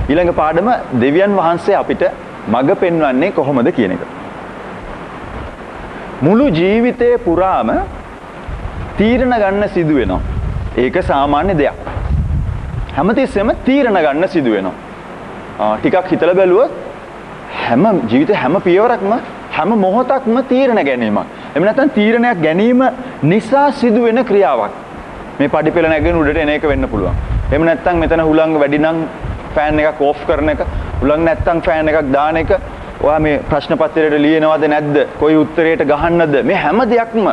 ඊළඟ පාඩම දෙවියන් වහන්සේ අපිට මඟ පෙන්වන්නේ කොහොමද කියන එක. මුළු ජීවිතේ පුරාම තීරණ ගන්න සිදු වෙනවා. ඒක සාමාන්‍ය දෙයක්. හැමතිස්සෙම තීරණ ගන්න සිදු වෙනවා. ටිකක් හිතලා බැලුවොත් හැම ජීවිතේ හැම පියවරක්ම හැම මොහොතක්ම තීරණ ගැනීමක්. එහෙම නැත්නම් තීරණයක් ගැනීම නිසා සිදු වෙන ක්‍රියාවක්. මේ පඩිපෙළ නැගෙන උඩට එන එක වෙන්න පුළුවන්. එහෙම නැත්නම් මෙතන හුලං වැඩි නම් ෆෑන් එකක් ඕෆ් කරන එක, හුලං නැත්නම් ෆෑන් එකක් දාන එක, ඔයා මේ ප්‍රශ්න පත්‍රයට ලියනවද නැද්ද? කොයි උත්තරයට ගහන්නද? මේ හැම දෙයක්ම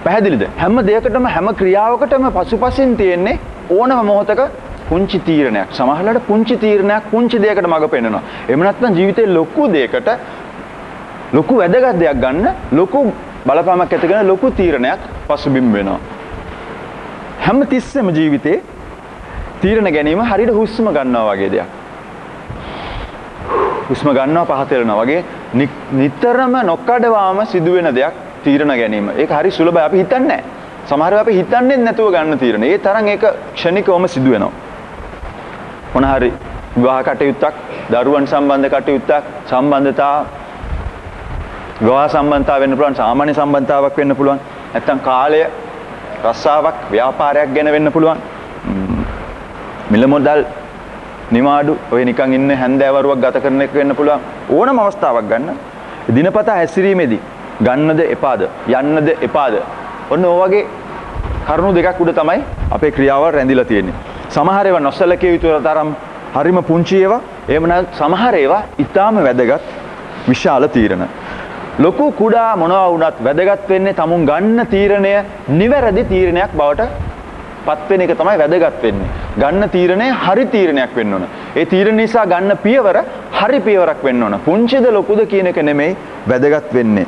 පැහැදිලිද? හැම දෙයකටම හැම ක්‍රියාවකටම පසුපසින් තියෙන්නේ ඕනම මොහොතක පුංචි තීරණයක්. සමහරවිට පුංචි තීරණයක් පුංචි දෙයකට මඟ පෙන්වනවා. එහෙම නැත්නම් ජීවිතේ ලොකු දෙයකට ලොකු වැදගත් දෙයක් ගන්න ලොකු බලපෑමක් ඇති කරන ලොකු තීරණයක් පසුබිම් වෙනවා. හැම තිස්සෙම ජීවිතේ තීරණ ගැනීම හරියට හුස්ම ගන්නවා වගේ දෙයක්. හුස්ම ගන්නවා පහත යනවා වගේ නිතරම නොකඩවාම සිදුවෙන දෙයක් තීරණ ගැනීම. ඒක හරි සුලභයි. අපි හිතන්නේ නැහැ. සමහර වෙලාවට අපි හිතන්නේ නැතුව ගන්න තීරණ. ඒ තරම් ඒක ක්ෂණිකවම සිදු වෙනවා. මොන හරි විවාහ කටයුත්තක්, දරුවන් සම්බන්ධ කටයුත්තක්, සම්බන්ධතා විවාහ සම්බන්ධතාව වෙන්න පුළුවන්, සාමාන්‍ය සම්බන්ධතාවක් වෙන්න පුළුවන්. නැත්තම් කාලය, රස්සාවක්, ව්‍යාපාරයක් ගැන වෙන්න පුළුවන්. මිල මුදල්, නිවාඩු, ඔය නිකන් ඉන්න හැන්දෑවරුවක් ගත කරන එක වෙන්න පුළුවන්. ඕනම අවස්ථාවක් ගන්න. දිනපතා හැසිරීමේදී ගන්නද එපාද, යන්නද එපාද? ඔන්න ඔය වගේ කරුණු දෙකක් උඩ තමයි අපේ ක්‍රියාවල් රැඳිලා තියෙන්නේ. සමහර ඒවා නොසලකිය යුතු තරම් හරිම පුංචි ඒවා, එහෙම නැත්නම් සමහර ඒවා ඊටාම වැදගත් විශාල තීරණ. ලොකු කුඩා මොනවා වුණත් වැදගත් වෙන්නේ තමුන් ගන්න තීරණය නිවැරදි තීරණයක් බවට පත් වෙන එක තමයි වැදගත් වෙන්නේ. ගන්න තීරණය හරි තීරණයක් වෙන්න ඕන. ඒ තීරණ නිසා ගන්න පියවර හරි පියවරක් වෙන්න ඕන. පුංචිද ලොකුද කියන එක නෙමෙයි වැදගත් වෙන්නේ.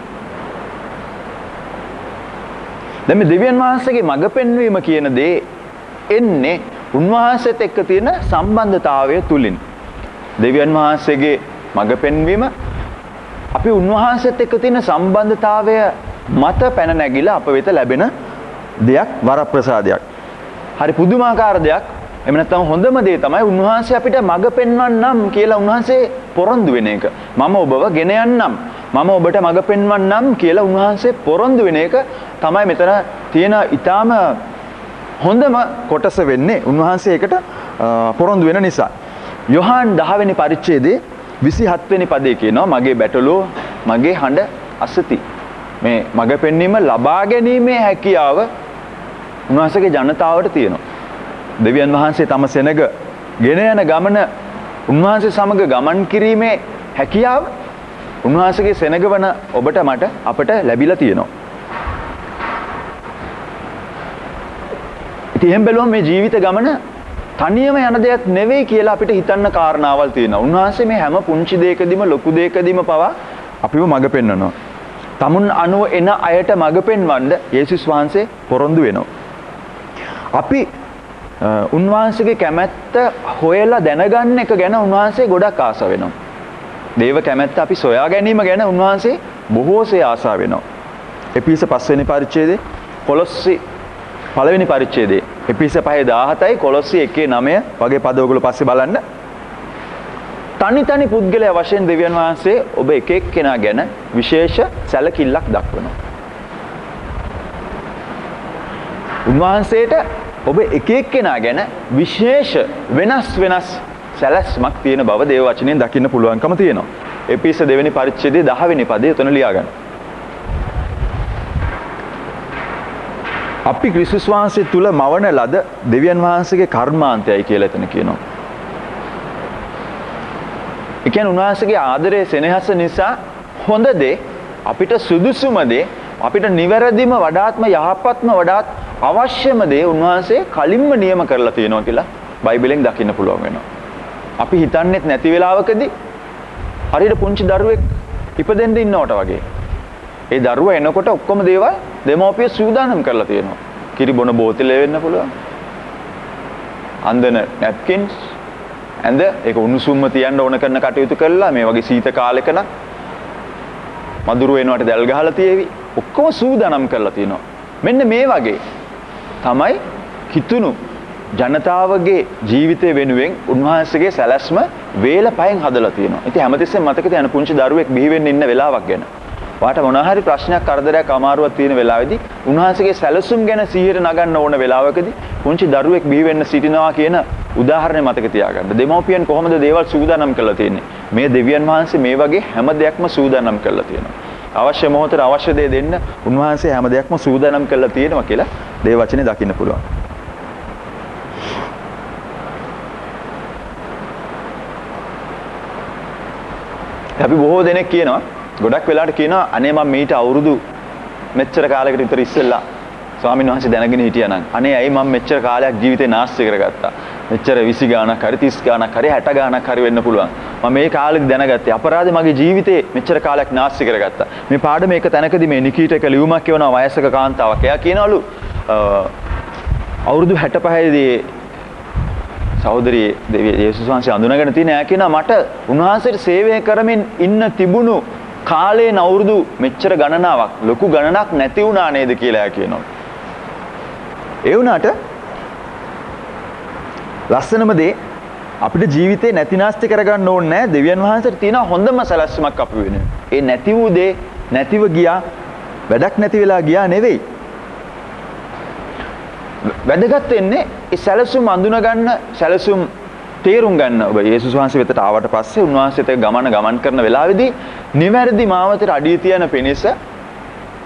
දැන් මේ දෙවියන් වහන්සේගේ මඟ පෙන්වීම කියන දේ එන්නේ උන්වහන්සේත් එක්ක තියෙන සම්බන්ධතාවය තුලින්. දෙවියන් වහන්සේගේ මඟ පෙන්වීම අපි උන්වහන්සේත් එක්ක තියෙන සම්බන්ධතාවය මත පැන නැගිලා අප වෙත ලැබෙන දෙයක්, වරප්‍රසාදයක්. හරි පුදුමාකාර දෙයක්. එහෙම නැත්නම් හොඳම දේ තමයි උන්වහන්සේ අපිට මඟ පෙන්වන්නම් කියලා උන්වහන්සේ පොරොන්දු වෙන එක. මම ඔබව ගෙන යන්නම්. මම ඔබට මඟ පෙන්වන්නම් කියලා උන්වහන්සේ පොරොන්දු වෙන එක තමයි මෙතන තියෙන ඊටාම හොඳම කොටස වෙන්නේ. උන්වහන්සේ ඒකට පොරොන්දු වෙන නිසා. යොහාන් 10 වෙනි පරිච්ඡේදයේ 27 වෙනි පදේ කියනවා මගේ බැටළුව මගේ හඬ අසති. මේ මඟ පෙන්වීම ලබා ගැනීමේ හැකියාව උන්වහන්සේගේ ජනතාවට තියෙනවා. දෙවියන් වහන්සේ තම සෙනග ගෙන යන ගමන උන්වහන්සේ සමග ගමන් කිරීමේ හැකියාව උන්වහන්සේගේ සෙනග වන ඔබට මට අපට ලැබිලා තියෙනවා. ඉතින් එහෙම බැලුවම මේ ජීවිත ගමන තනියම යන දෙයක් නෙවෙයි කියලා අපිට හිතන්න කාරණාවල් තියෙනවා. උන්වහන්සේ මේ හැම පුංචි දෙයකදීම ලොකු දෙයකදීම පවා අපිව මඟ පෙන්වනවා. තමුන් අනුව එන අයට මඟ පෙන්වන්න යේසුස් වහන්සේ පොරොන්දු වෙනවා. අපි උන්වහන්සේගේ කැමැත්ත හොයලා දැනගන්න එක ගැන උන්වහන්සේ ගොඩක් ආස වෙනවා. දේව කැමැත්ත අපි සොයා ගැනීම ගැන උන්වහන්සේ බොහෝසේ ආසා වෙනවා. එපිස 5 වෙනි පරිච්ඡේදයේ, කොලොස්සි 1 වෙනි පරිච්ඡේදයේ, එපිස 5:17යි කොලොස්සි 1:9 වගේ පද ඔයගොල්ලෝ පස්සේ බලන්න. තනි පුද්ගලයා වශයෙන් දෙවියන් වහන්සේ ඔබ එක එක්කෙනා ගැන විශේෂ සැලකිල්ලක් දක්වනවා. උන්වහන්සේට ඔබ එක එක්කෙනා ගැන විශේෂ වෙනස් සැලැස්මක් තියෙන බව දේව වචනයෙන් දකින්න පුළුවන්කම තියෙනවා. එපිස 2 වෙනි පරිච්ඡේදයේ 10 වෙනි පදේ උතන ලියා ගන්න. අපි ක්‍රිස්තුස් වහන්සේ තුල මවන ලද දෙවියන් වහන්සේගේ කර්මාන්තයයි කියලා එතන කියනවා. ඒ කියන්නේ උන්වහන්සේගේ ආදරයේ සෙනෙහස නිසා හොඳ දේ අපිට සුදුසුම දේ අපිට නිවැරදිම වඩාත්ම යහපත්ම වඩාත් අවශ්‍යම දේ උන්වහන්සේ කලින්ම නියම කරලා තියෙනවා කියලා බයිබලෙන් දකින්න පුළුවන් වෙනවා. අපි හිතන්නේත් නැති වෙලාවකදී හරියට පුංචි දරුවෙක් ඉපදෙන්න ඉන්නවට වගේ. ඒ දරුවා එනකොට ඔක්කොම දේවල් දෙමෝපිය සූදානම් කරලා තියෙනවා. කිරි බොන බෝතලේ වෙන්න පුළුවන්. අන්දන නැප්කින්ස් ඇඳ ඒක උණුසුම්ම තියන්න ඕන කරන කටයුතු කළා. මේ වගේ සීත කාලෙක නම් මදුරු වෙනවට දැල් ගහලා තියේවි. ඔක්කොම සූදානම් කරලා තියෙනවා. මෙන්න මේ වගේ තමයි කිතුණු ජනතාවගේ ජීවිතය වෙනුවෙන් උන්වහන්සේගේ සැලැස්ම වේල පහෙන් හදලා තියෙනවා. ඉතින් හැමතිස්සෙම මතක තියාගන්න පුංචි දරුවෙක් බිහි වෙන්න ඉන්න වෙලාවක් ගැන. වාට මොනවා හරි ප්‍රශ්නයක් කරදරයක් අමාරුවක් තියෙන වෙලාවෙදී උන්වහන්සේගේ සැලසුම් ගැන සිහියට නගන්න ඕන වෙලාවකදී පුංචි දරුවෙක් බිහි වෙන්න සිටිනවා කියන උදාහරණය මතක තියාගන්න. දෙමව්පියන් කොහොමද දේවල් සූදානම් කරලා තියෙන්නේ? මේ දෙවියන් වහන්සේ මේ වගේ හැම දෙයක්ම සූදානම් කරලා තියෙනවා. අවශ්‍ය මොහොතේ අවශ්‍ය දේ දෙන්න උන්වහන්සේ හැම දෙයක්ම සූදානම් කරලා තියෙනවා කියලා දේ වචනේ දකින්න පුළුවන්. අපි බොහෝ දෙනෙක් කියනවා ගොඩක් වෙලාවට කියනවා අනේ මම මීට අවුරුදු මෙච්චර කාලයකට විතර ඉස්සෙල්ලා ස්වාමීන් වහන්සේ දැනගෙන හිටියා නම් අනේ ඇයි මම මෙච්චර කාලයක් ජීවිතේ නාස්ති කරගත්තා මෙච්චර 20 ගාණක් හරි 30 ගාණක් හරි 60 ගාණක් හරි වෙන්න පුළුවන් මම මේ කාලෙදි දැනගත්තේ අපරාධේ මගේ ජීවිතේ මෙච්චර කාලයක් නාස්ති කරගත්තා මේ පාඩම එක තැනකදී මේ නිකීට එක ලියුමක් කියවනවා වයසක කාන්තාවක් එයා කියනවලු අවුරුදු 65 දී සහෝදරිය යේසුස් වහන්සේ අඳුනගෙන තියෙන එයා කියනවා මට උන්වහන්සේට සේවය කරමින් ඉන්න තිබුණු කාලේ අවුරුදු මෙච්චර ගණනාවක් ලොකු ගණනක් නැති වුණා නේද කියලා එයා කියනවා. ඒ වුණාට ලස්සනම දේ අපිට ජීවිතේ නැතිනාස්ති කරගන්න ඕනේ නැහැ. දෙවියන් වහන්සේට තියෙන හොඳම සැලැස්මක් අපි වෙනුවෙන්. ඒ නැති වූ දේ නැතිව ගියා වැඩක් නැති වෙලා ගියා නෙවෙයි. වැදගත් වෙන්නේ ඒ සැලසුම් අඳුන ගන්න සැලසුම් තේරුම් ගන්න. ඔබ යේසුස් වහන්සේ වෙතට ආවට පස්සේ උන්වහන්සේත් එක්ක ගමන් කරන වෙලාවේදී නිවැරදි මාවතට අඩිය තියන පිණිස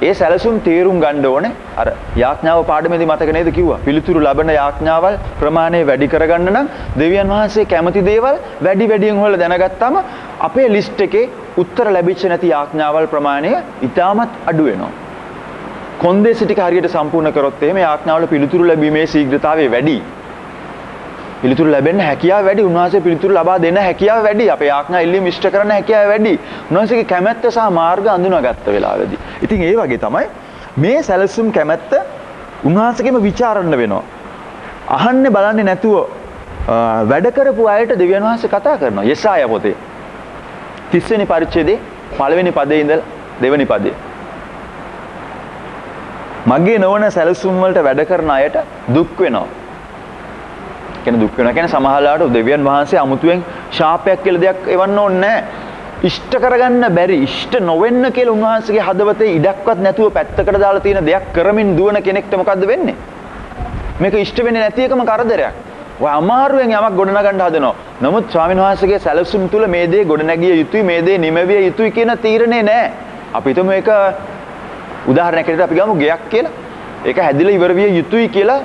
ඒ සැලසුම් තේරුම් ගන්න ඕනේ. අර යාඥාව පාඩමේදී මතක නේද කිව්වා. පිළිතුරු ලබන යාඥාවල් ප්‍රමාණය වැඩි කරගන්න නම් දෙවියන් වහන්සේ කැමති දේවල් වැඩි වැඩියෙන් හොයලා දැනගත්තාම අපේ ලිස්ට් එකේ උත්තර ලැබිච්ච නැති යාඥාවල් ප්‍රමාණය ඉතාමත් අඩු වෙනවා. කොන්දේසි ටික හරියට සම්පූර්ණ කරොත් එහෙම යාඥාවල පිළිතුරු ලැබීමේ ශීඝ්‍රතාවය වැඩි. පිළිතුරු ලැබෙන්න හැකියාව වැඩි. උන්වහන්සේ පිළිතුරු ලබා දෙන්න හැකියාව වැඩි. අපේ යාඥා ඉල්ලීම ඉෂ්ට කරන්න හැකියාව වැඩි. උන්වහන්සේගේ කැමැත්ත සහ මාර්ග අඳුනාගත්ත වෙලාවේදී. ඉතින් ඒ වගේ තමයි මේ සැලසුම් කැමැත්ත උන්වහන්සේගෙම ਵਿਚාරන්න වෙනවා. අහන්නේ බලන්නේ නැතුව වැඩ කරපු අයට දෙවියන් වහන්සේ කතා කරනවා. යෙසායා පොතේ 30 වෙනි පරිච්ඡේදයේ පළවෙනි පදේ ඉඳලා දෙවෙනි පදේ. මගේ නොවන සැලසුම් වලට වැඩ කරන අයට දුක් වෙනවා. කියන්නේ දුක් වෙනවා කියන්නේ සමහරලාට දෙවියන් වහන්සේ අමුතුවෙන් ශාපයක් කියලා දෙයක් එවන්න ඕනේ නැහැ. ඉෂ්ට කරගන්න බැරි, ඉෂ්ට නොවෙන්න කියලා උන්වහන්සේගේ හදවතේ ඉඩක්වත් නැතුව පැත්තකට දාලා තියෙන දෙයක් කරමින් දුවන කෙනෙක්ට මොකද්ද වෙන්නේ? මේක ඉෂ්ට වෙන්නේ නැති එකම කරදරයක්. ඔය අමාරුවෙන් යමක් ගොඩනගන්න හදනවා. නමුත් ස්වාමීන් වහන්සේගේ සැලසුම් තුල මේ දේ ගොඩනැගිය යුතුයි, මේ දේ නිමවිය යුතුයි කියන තීරණේ නැහැ. අපි හිතමු මේක උදාහරණයක් විදිහට අපි ගමු ගෙයක් කියලා. ඒක හැදිලා ඉවර විය යුතුයි කියලා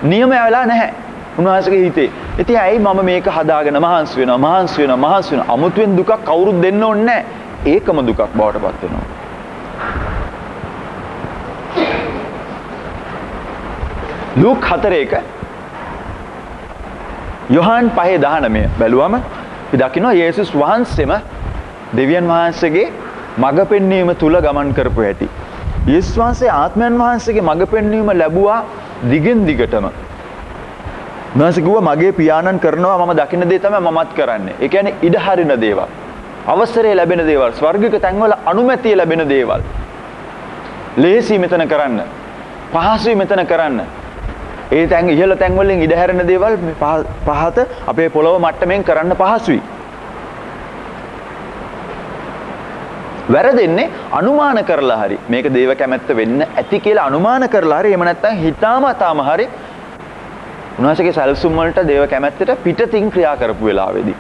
නියමය වෙලා නැහැ. උන්වහන්සේගේ හිතේ. ඉතින් ඇයි මම මේක හදාගෙන මහන්සි වෙනවා. අමුතුවෙන් දුකක් කවුරුත් දෙන්න ඕනේ නැහැ. ඒකම දුකක් බවට පත් වෙනවා. ලූක් 4:1 යොහාන් 5:19 බැලුවම අපි දකිනවා යේසුස් වහන්සේම දෙවියන් වහන්සේගේ මඟ පෙන්වීම තුල ගමන් කරපු හැටි. යේසුස් වහන්සේ ආත්මයන් වහන්සේගේ මඟ පෙන්වීම ලැබුවා දිගින් දිගටම. උන්වහන්සේ කිව්වා මගේ පියාණන් කරනවා මම දකින්න දේ තමයි මමත් කරන්නේ. ඒ කියන්නේ ඉඩ හරින දේවල්, අවසරය ලැබෙන දේවල්, ස්වර්ගික තැන්වල අනුමැතිය ලැබෙන දේවල්. ලේසි මෙතන කරන්න. පහසුයි මෙතන කරන්න. ඒ තැන් ඉහළ තැන් වලින් ඉඩ හැරෙන දේවල් පහත අපේ පොළොව මට්ටමින් කරන්න පහසුයි. වැරදෙන්නේ අනුමාන කරලා හරි මේක දේව කැමැත්ත වෙන්න ඇති කියලා අනුමාන කරලා හරි එහෙම නැත්නම් හිතාමතාම හරි උන්වහන්සේගේ සැලසුම් වලට දේව කැමැත්තට පිටතින් ක්‍රියා කරපු වෙලාවේදී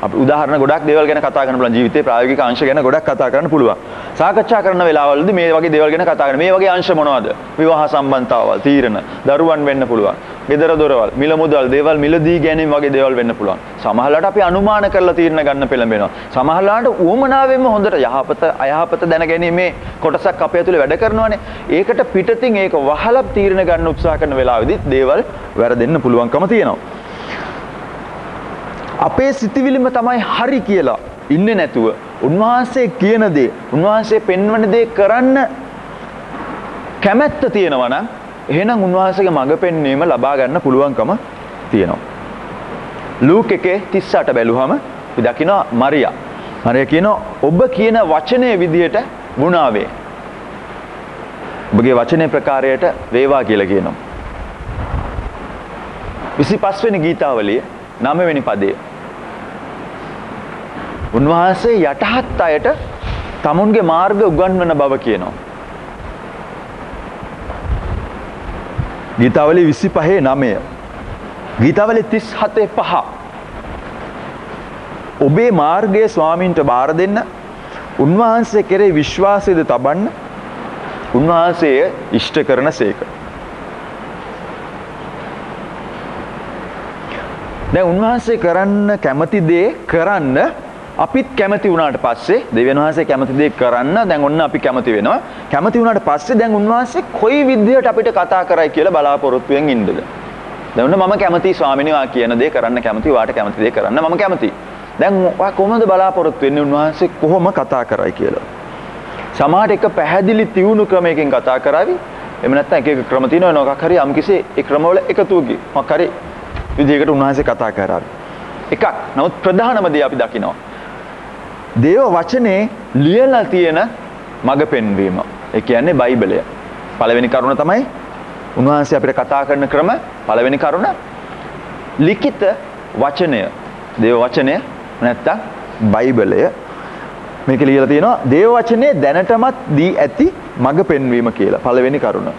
අපි උදාහරණ ගොඩක් දේවල් ගැන කතා කරන්න පුළුවන් ජීවිතේ ප්‍රායෝගික අංශ ගැන ගොඩක් කතා කරන්න පුළුවන් සාකච්ඡා කරන වෙලාවවලදී මේ වගේ දේවල් ගැන කතා කරන මේ වගේ අංශ මොනවද විවාහ සම්බන්ධතාවල් තීරණ දරුවන් වෙන්න පුළුවන් ගෙදර දොරවල් මිල මුදල් දේවල් මිලදී ගැනීම වගේ දේවල් වෙන්න පුළුවන් සමහරවිට අපි අනුමාන කරලා තීරණ ගන්න පෙළඹෙනවා සමහරවිට උවමනාවෙන්ම හොඳට යහපත අයහපත දැනගැනීමේ කොටසක් අපේ ඇතුලේ වැඩ කරනවානේ ඒකට පිටතින් ඒක වහලා තීරණ ගන්න උත්සාහ කරන වෙලාවෙදී දේවල් වැරදෙන්න පුළුවන්කම තියෙනවා අපේ සිතිවිලිම තමයි හරි කියලා ඉන්නේ නැතුව උන්වහන්සේ කියන දේ උන්වහන්සේ පෙන්වන දේ කරන්න කැමැත්ත තියෙනවා නම් එහෙනම් උන්වහන්සේගේ මඟ පෙන්වීම ලබා ගන්න පුළුවන්කම තියෙනවා. ලූක් 1:38 බැලුවම අපි දකිනවා මරියා කියනවා ඔබ කියන වචනේ විදියට වුණා වේ. ඔබගේ වචනේ ප්‍රකාරයට වේවා කියලා කියනවා. 25 වෙනි ගීතාවලිය 9 වෙනි පදය. උන්වහන්සේ යටහත් අයට තමුන්ගේ මාර්ග උගන්වන බව කියනවා. ගීතාවලිය 25:9. ගීතාවලිය 37:5. ඔබේ මාර්ගයේ ස්වාමීන්ට බාර දෙන්න, උන්වහන්සේ කෙරෙහි විශ්වාසයද තබන්න, උන්වහන්සේ ඉෂ්ට කරන සේක. දැන් උන්වහන්සේ කරන්න කැමති දේ කරන්න අපිත් කැමති වුණාට පස්සේ දෙවියන් වහන්සේ කැමති දේ කරන්න දැන් ඔන්න අපි කැමති වෙනවා. කැමති වුණාට පස්සේ දැන් උන්වහන්සේ කොයි විදිහට අපිට කතා කරයි කියලා බලාපොරොත්තුෙන් ඉන්නද? දැන් ඔන්න මම කැමති ස්වාමිනේ වා කියන දේ කරන්න කැමති, වාට කැමති දේ කරන්න මම කැමති. දැන් ඔයා කොහොමද බලාපොරොත්තු වෙන්නේ උන්වහන්සේ කොහොම කතා කරයි කියලා? සමහරට එක පැහැදිලි තියුණු ක්‍රමයකින් කතා කරાવી. එහෙම නැත්නම් එක එක ක්‍රම තියෙනවා මොකක් හරි යම්කිසි ඒ ක්‍රමවල එකතුවකින් මොකක් හරි විදිහකට උන්වහන්සේ කතා කරાવી. එකක්. නමුත් ප්‍රධානම දේ අපි දකිනවා. දේව වචනේ ලියලා තියෙන මඟ පෙන්වීම. ඒ කියන්නේ බයිබලය. පළවෙනි කරුණ තමයි උන්වහන්සේ අපිට කතා කරන ක්‍රම. පළවෙනි කරුණ ලිඛිත වචනය. දේව වචනය නැත්තම් බයිබලය. මේක ලියලා තියෙනවා දේව වචනේ දැනටමත් දී ඇති මඟ පෙන්වීම කියලා. පළවෙනි කරුණ.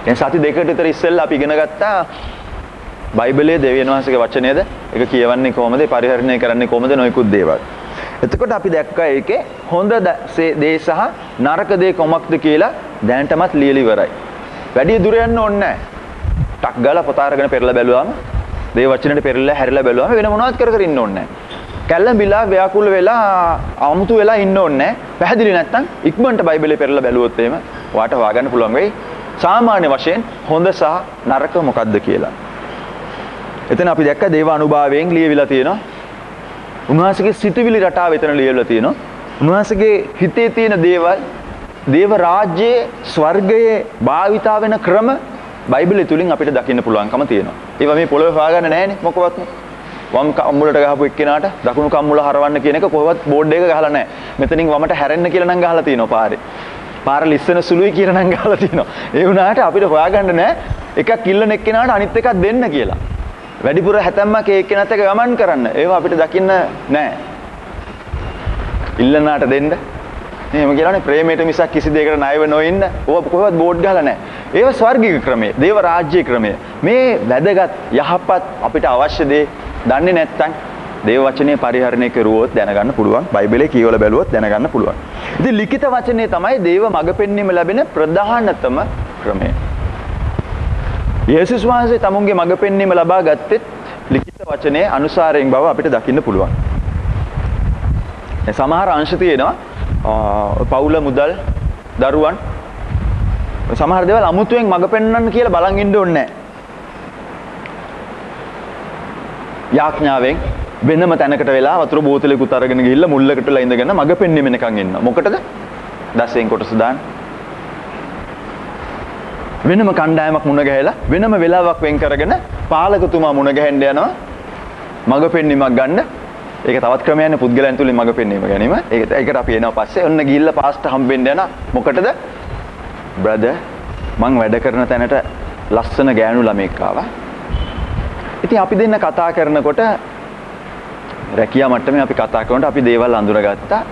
දැන් සති දෙකකට විතර ඉස්සෙල්ලා අපි ඉගෙන ගත්තා බයිබලයේ දෙවියන් වහන්සේගේ වචනයද ඒක කියවන්නේ කොහොමද පරිහරණය කරන්නේ කොහොමද නොයිකුත් දේවල්. එතකොට අපි දැක්කා ඒකේ හොඳ දේ සහ නරක දේ කොමක්ද කියලා දැනටමත් ලියලා ඉවරයි. වැඩි දුර යන්න ඕනේ නැහැ. ටක් ගාලා පොත අරගෙන පෙරලා බැලුවාම දේව වචනෙට පෙරලා හැරිලා බැලුවාම වෙන මොනවත් කර ඉන්න ඕනේ නැහැ. කැළඹිලා ව්‍යාකුල වෙලා අමුතු වෙලා ඉන්න ඕනේ නැහැ. පැහැදිලි නැත්තම් ඉක්මනට බයිබලයේ පෙරලා බැලුවොත් එහෙම ඔයාට හොයාගන්න පුළුවන් වෙයි. සාමාන්‍ය වශයෙන් හොඳ සහ නරක මොකක්ද කියලා. එතන අපි දැක්ක දේව අනුභවයෙන් ලියවිලා තියෙනවා. උන්වහන්සේගේ සිතුවිලි රටාව එතන ලියවිලා තියෙනවා. උන්වහන්සේගේ හිතේ තියෙන දේවල්, දේව රාජ්‍යයේ ස්වර්ගයේ භාවිතා වෙන ක්‍රම බයිබලය තුලින් අපිට දකින්න පුළුවන්කම තියෙනවා. ඒවා මේ පොළොවේ හොයාගන්න නැහැනේ මොකවත්. වම් කම්මුලට ගහපු එක්කෙනාට දකුණු කම්මුල හරවන්න කියන එක කොහොමවත් බෝඩ් එක ගහලා නැහැ. මෙතනින් වමට හැරෙන්න කියලා නම් ගහලා තියෙනවා පාරේ. පාර ලිස්සන සුළුයි කියලා නම් ගහලා තියෙනවා. ඒ වුණාට අපිට හොයාගන්න නැහැ එකක් ඉල්ලන එක්කෙනාට අනිත් එකක් දෙන්න කියලා. වැඩිපුර හැතැම්මක් ඒ එක්කෙනාත් එක්ක ගමන් කරන්න. ඒවා අපිට දකින්න නැහැ. ඉල්ලනාට දෙන්න. එහෙම කියලානේ ප්‍රේමයට මිසක් කිසි දෙයකට ණයව නොඉන්න. ඕවා කොහොමවත් බෝඩ් ගහලා නැහැ. ඒව ස්වර්ගික ක්‍රමය, දේව රාජ්‍ය ක්‍රමය. මේ වැදගත් යහපත් අපිට අවශ්‍ය දේ දන්නේ නැත්නම් දේව වචනේ පරිහරණය කරුවොත් දැනගන්න පුළුවන්. බයිබලයේ කියවලා බැලුවොත් දැනගන්න පුළුවන්. ඉතින් ලිඛිත වචනේ තමයි දේව මඟ පෙන්වීම ලැබෙන ප්‍රධානතම ක්‍රමය. යේසුස් වහන්සේ තමුන්ගේ මඟ පෙන්වීම ලබා ගත්තෙත් ලිඛිත වචනේ අනුසාරයෙන් බව අපිට දකින්න පුළුවන්. සමහර අංශ තියෙනවා පවුල මුදල් දරුවන් සමහර දේවල් අමුතුවෙන් මඟ පෙන්වන්න කියලා බලන් ඉන්න ඕනේ නැහැ. යාඥාවෙන් වෙනම තැනකට වෙලා වතුර බෝතලයකට අරගෙන ගිහිල්ලා මුල්ලකට වෙලා ඉඳගෙන මඟ පෙන්වීම එකකින් ඉන්නවා. මොකටද? දසෙන් කොටස දාන්න. වෙනම කණ්ඩායමක් මුණ ගැහිලා වෙනම වෙලාවක් වෙන් කරගෙන පාලකතුමා මුණ ගැහෙන්න යනවා. මඟ පෙන්වීමක් ගන්න. ඒක තවත් ක්‍රමයක්නේ පුද්ගලයන් තුලින් මඟ පෙන්වීම ගැනීම. ඒකට අපි එනවා පස්සේ ඔන්න ගිහිල්ලා පාස්ටර් හම්බෙන්න යනවා. මොකටද? බ්‍රදර් මං වැඩ කරන තැනට ලස්සන ගෑනු ළමෙක් ආවා. ඉතින් අපි දෙන්න කතා කරනකොට රැකියා මට්ටමේ අපි කතා කරනකොට අපි දේවල් අඳුරගත්තා.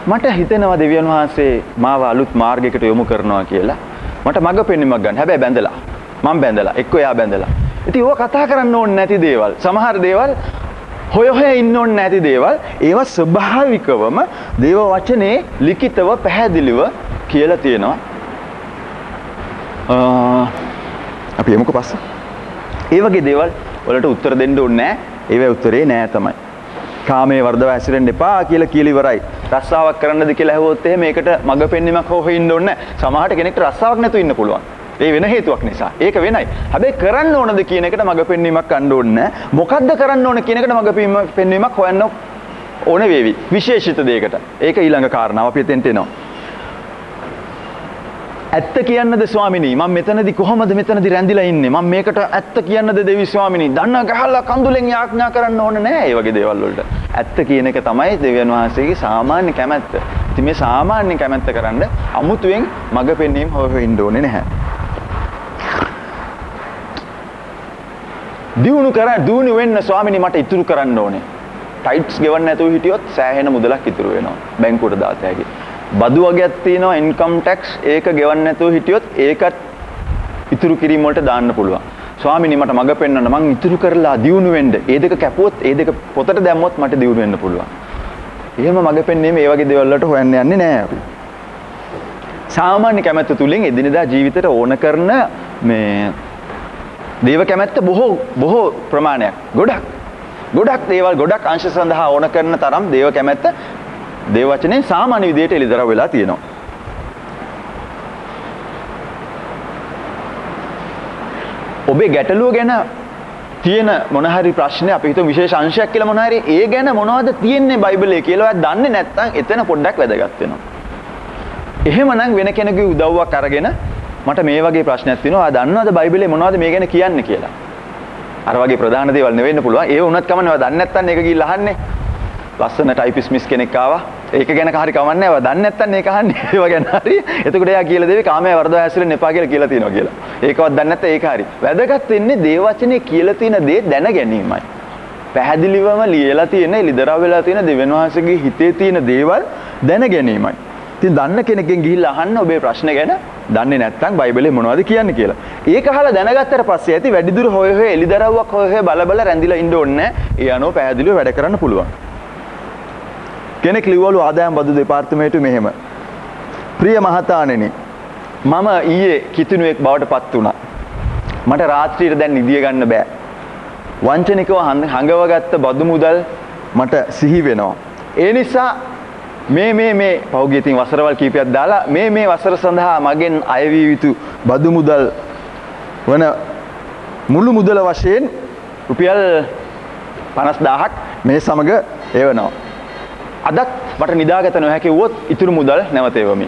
මට හිතෙනවා දෙවියන් වහන්සේ මාව අලුත් මාර්ගයකට යොමු කරනවා කියලා. මට මඟ පෙන්වීමක් ගන්න. හැබැයි බැඳලා. මම බැඳලා. එක්ක එයා බැඳලා. ඉතින් ඕවා කතා කරන්න ඕනේ නැති දේවල්. සමහර දේවල් හොය ඉන්න ඕනේ නැති දේවල්. ඒවා ස්වභාවිකවම දේව වචනේ ලිඛිතව පැහැදිලිව කියලා තියෙනවා. අපි යමුකෝ පස්සේ. ඒ වගේ දේවල් වලට උත්තර දෙන්න ඕනේ නැහැ. ඒවේ උත්තරේ නෑ තමයි. කාමයේ වර්ධව ඇසිරෙන්න එපා කියලා ඉවරයි. රස්සාවක් කරන්නද කියලා ඇහුවොත් එහෙම මේකට මඟ පෙන්වීමක් හොයින්න ඕනේ නැහැ. සමහරට කෙනෙක්ට රස්සාවක් නැතුව ඉන්න පුළුවන්. ඒ වෙන හේතුවක් නිසා. ඒක වෙනයි. හැබැයි කරන්න ඕනද කියන එකට මඟ පෙන්වීමක් ගන්න ඕනේ නැහැ. මොකද්ද කරන්න ඕන කියන එකට මඟ පෙන්වීමක් හොයන්න ඕනේ වේවි. විශේෂිත දෙයකට. ඒක ඊළඟ කාරණාව අපි එතෙන්ට එනවා. ඇත්ත කියන්නද ස්වාමිනී මම මෙතනදී කොහොමද මෙතනදී රැඳිලා ඉන්නේ මම මේකට ඇත්ත කියන්නද දෙවි ස්වාමිනී දන්න ගහලා කඳුලෙන් යාඥා කරන්න ඕනේ නෑ ඒ වගේ දේවල් වලට ඇත්ත කියන එක තමයි දෙවියන් වහන්සේගේ සාමාන්‍ය කැමැත්ත. ඉතින් මේ සාමාන්‍ය කැමැත්ත කරන්න අමුතුවෙන් මඟ පෙන්වීම හොයන්න ඕනේ නැහැ. දිනු වෙන්න ස්වාමිනී මට ඉතුරු කරන්න ඕනේ. ටයිට්ස් ගෙවන්න නැතුව හිටියොත් සෑහෙන මුදලක් ඉතුරු වෙනවා බැංකුවට දාත හැකි. බදු වගේක් තියෙනවා ඉන්කම් ටැක්ස් ඒක ගෙවන්න නැතුව හිටියොත් ඒකත් ඉතුරු කිරීම වලට දාන්න පුළුවන්. ස්වාමිනී මට මඟ පෙන්වන්න මං ඉතුරු කරලා දියුණු වෙන්න. ඒ දෙක කැපුවොත් ඒ දෙක පොතට දැම්මොත් මට දියුණු වෙන්න පුළුවන්. එහෙම මඟ පෙන්වීම මේ වගේ දේවල් වලට හොයන්න යන්නේ නැහැ අපි. සාමාන්‍ය කැමැත්ත තුලින් එදිනෙදා ජීවිතේට ඕන කරන මේ දේව කැමැත්ත බොහෝ ප්‍රමාණයක් ගොඩක් දේවල් ගොඩක් අංශ සඳහා ඕන කරන තරම් දේව කැමැත්ත දේව වචනේ සාමාන්‍ය විදිහට එළිදරව් වෙලා තියෙනවා. ඔබේ ගැටලුව ගැන තියෙන මොන හරි ප්‍රශ්නේ අපි හිතමු විශේෂ අංශයක් කියලා මොන හරි ඒ ගැන මොනවද තියෙන්නේ බයිබලයේ කියලා ඔයා දන්නේ නැත්නම් එතන පොඩ්ඩක් වැදගත් වෙනවා. එහෙමනම් වෙන කෙනෙකුගේ උදව්වක් අරගෙන මට මේ වගේ ප්‍රශ්නයක් තියෙනවා. ඔයා දන්නවද බයිබලයේ මොනවද මේ ගැන කියන්නේ කියලා? අර වගේ ප්‍රධාන දේවල් නෙවෙන්න පුළුවන්. ඒ වුණත් කමන්නේ ඔයා දන්නේ නැත්නම් ඒක ගිහිල්ලා අහන්නේ. ලස්සන ටයිපිස් මිස් කෙනෙක් ආවා. ඒක ගැන කාරි කමන්නේ නැහැ. ඔයා දන්නේ නැත්නම් ඒක අහන්නේ. ඒව ගැන හරි. එතකොට එයා කියලා දෙවි කාමයේ වර්ධව හැසිරෙන්න එපා කියලා තියෙනවා කියලා. ඒකවත් දන්නේ නැත්නම් ඒක හරි. වැදගත් වෙන්නේ දේව වචනේ කියලා තියෙන දේ දැන ගැනීමයි. පැහැදිලිවම ලියලා තියෙන, ලිදරව් වෙලා තියෙන දෙවියන් වහන්සේගේ හිතේ තියෙන දේවල් දැන ගැනීමයි. ඉතින් දන්න කෙනෙක්ගෙන් ගිහිල්ලා අහන්න ඔබේ ප්‍රශ්න ගැන දන්නේ නැත්නම් බයිබලයේ මොනවද කියන්නේ කියලා. ඒක අහලා දැනගත්තට පස්සේ ඇති වැඩිදුර හොය එලිදරව්වක් හොය බල රැඳිලා ඉන්න ඕනේ නැහැ. ඒ අනුව පැහැදිලිව වැඩ කරන්න පුළුවන්. කෙනෙක් ලිව්වලු ආදායම් බදු දෙපාර්තමේන්තුවේ මෙහෙම. ප්‍රිය මහතාණෙනි මම ඊයේ කිතුණුවෙක් බවට පත් වුණා. මට රාත්‍රියේ දැන් නිදිය ගන්න බෑ. වංචනිකව හංගවගත්ත බදු මුදල් මට සිහි වෙනවා. ඒ නිසා මේ පෞද්ගලික තින් වසරවල් කීපයක් දාලා මේ වසර සඳහා මගෙන් අයවිය යුතු බදු මුදල් වන මුළු මුදල වශයෙන් රුපියල් 50000ක් මේ සමග එවනවා. අදත් මට නිදාගත නොහැකි වුවොත් ඉතුරු මුදල් නැවත එවමි.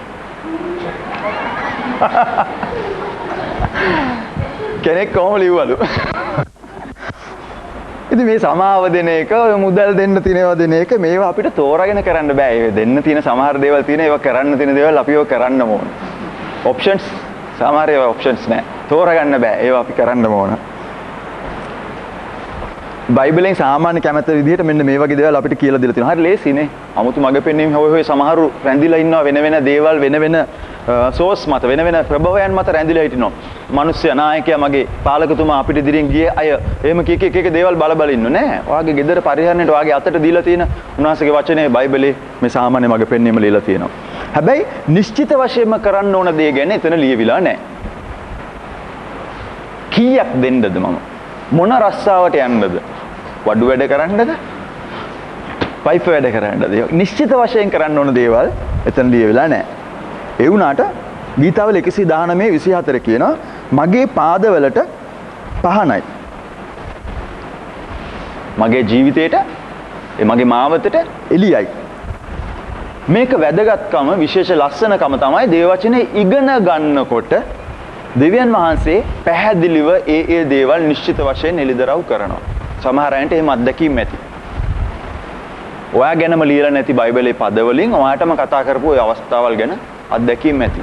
කෙනෙක් කොහොම ලිව්වලු. ඉතින් මේ සමාව දෙන එක මුදල් දෙන්න තියනවා දෙන එක මේවා අපිට තෝරාගෙන කරන්න බෑ. ඒ දෙන්න තියෙන සමහර දේවල් තියෙන ඒවා කරන්න තියෙන දේවල් අපිව කරන්න ඕන. ඔප්ෂන්ස් සමහර ඒවා ඔප්ෂන්ස් නෑ. තෝරාගන්න බෑ. ඒවා අපි කරන්න ඕන. බයිබලෙන් සාමාන්‍ය කැමැත්ත විදිහට මෙන්න මේ වගේ දේවල් අපිට කියලා දීලා තියෙනවා. හරි ලේසිනේ. 아무තු මඟ පෙන්වීම හොය සමහරු රැඳිලා ඉන්නවා වෙන දේවල් වෙන සෝස් මත වෙන ප්‍රභවයන් මත රැඳිලා හිටිනවා. මිනිස්සු නායකයා මගේ පාලකතුමා අපිට ඉදිරියෙන් ගියේ අය එහෙම එක දේවල් බල ඉන්නෝ නෑ. ඔයාගේ ගෙදර පරිහරණයට ඔයාගේ අතට දීලා තියෙන උන්වහන්සේගේ වචනේ බයිබලයේ මේ සාමාන්‍ය මඟ පෙන්වීම ලියලා තියෙනවා. හැබැයි නිශ්චිත වශයෙන්ම කරන්න ඕන දේ ගැන එතන ලියවිලා නෑ. කීයක් දෙන්නද මම? මොන රස්සාවට යන්නද? වඩු වැඩ කරන්නද? පයිප් වැඩ කරන්නද? නිශ්චිත වශයෙන් කරන්න ඕන දේවල් එතන ලියවිලා නැහැ. ඒ වුණාට ගීතාවල 119:24 කියනවා මගේ පාදවලට පහනයි. මගේ ජීවිතේට මගේ මාවතට එළියයි. මේක වැදගත්කම විශේෂ ලස්සනකම තමයි දේව වචනේ ඉගෙන ගන්නකොට දෙවියන් වහන්සේ පැහැදිලිව ඒ දේවල් නිශ්චිත වශයෙන් එළිදරව් කරනවා. සමහර අයට එහෙම අත්දැකීම් ඇති. ඔයා ගැනම ලියලා නැති බයිබලයේ පද වලින් ඔයාටම කතා කරපු ওই අවස්ථාවල් ගැන අත්දැකීම් ඇති.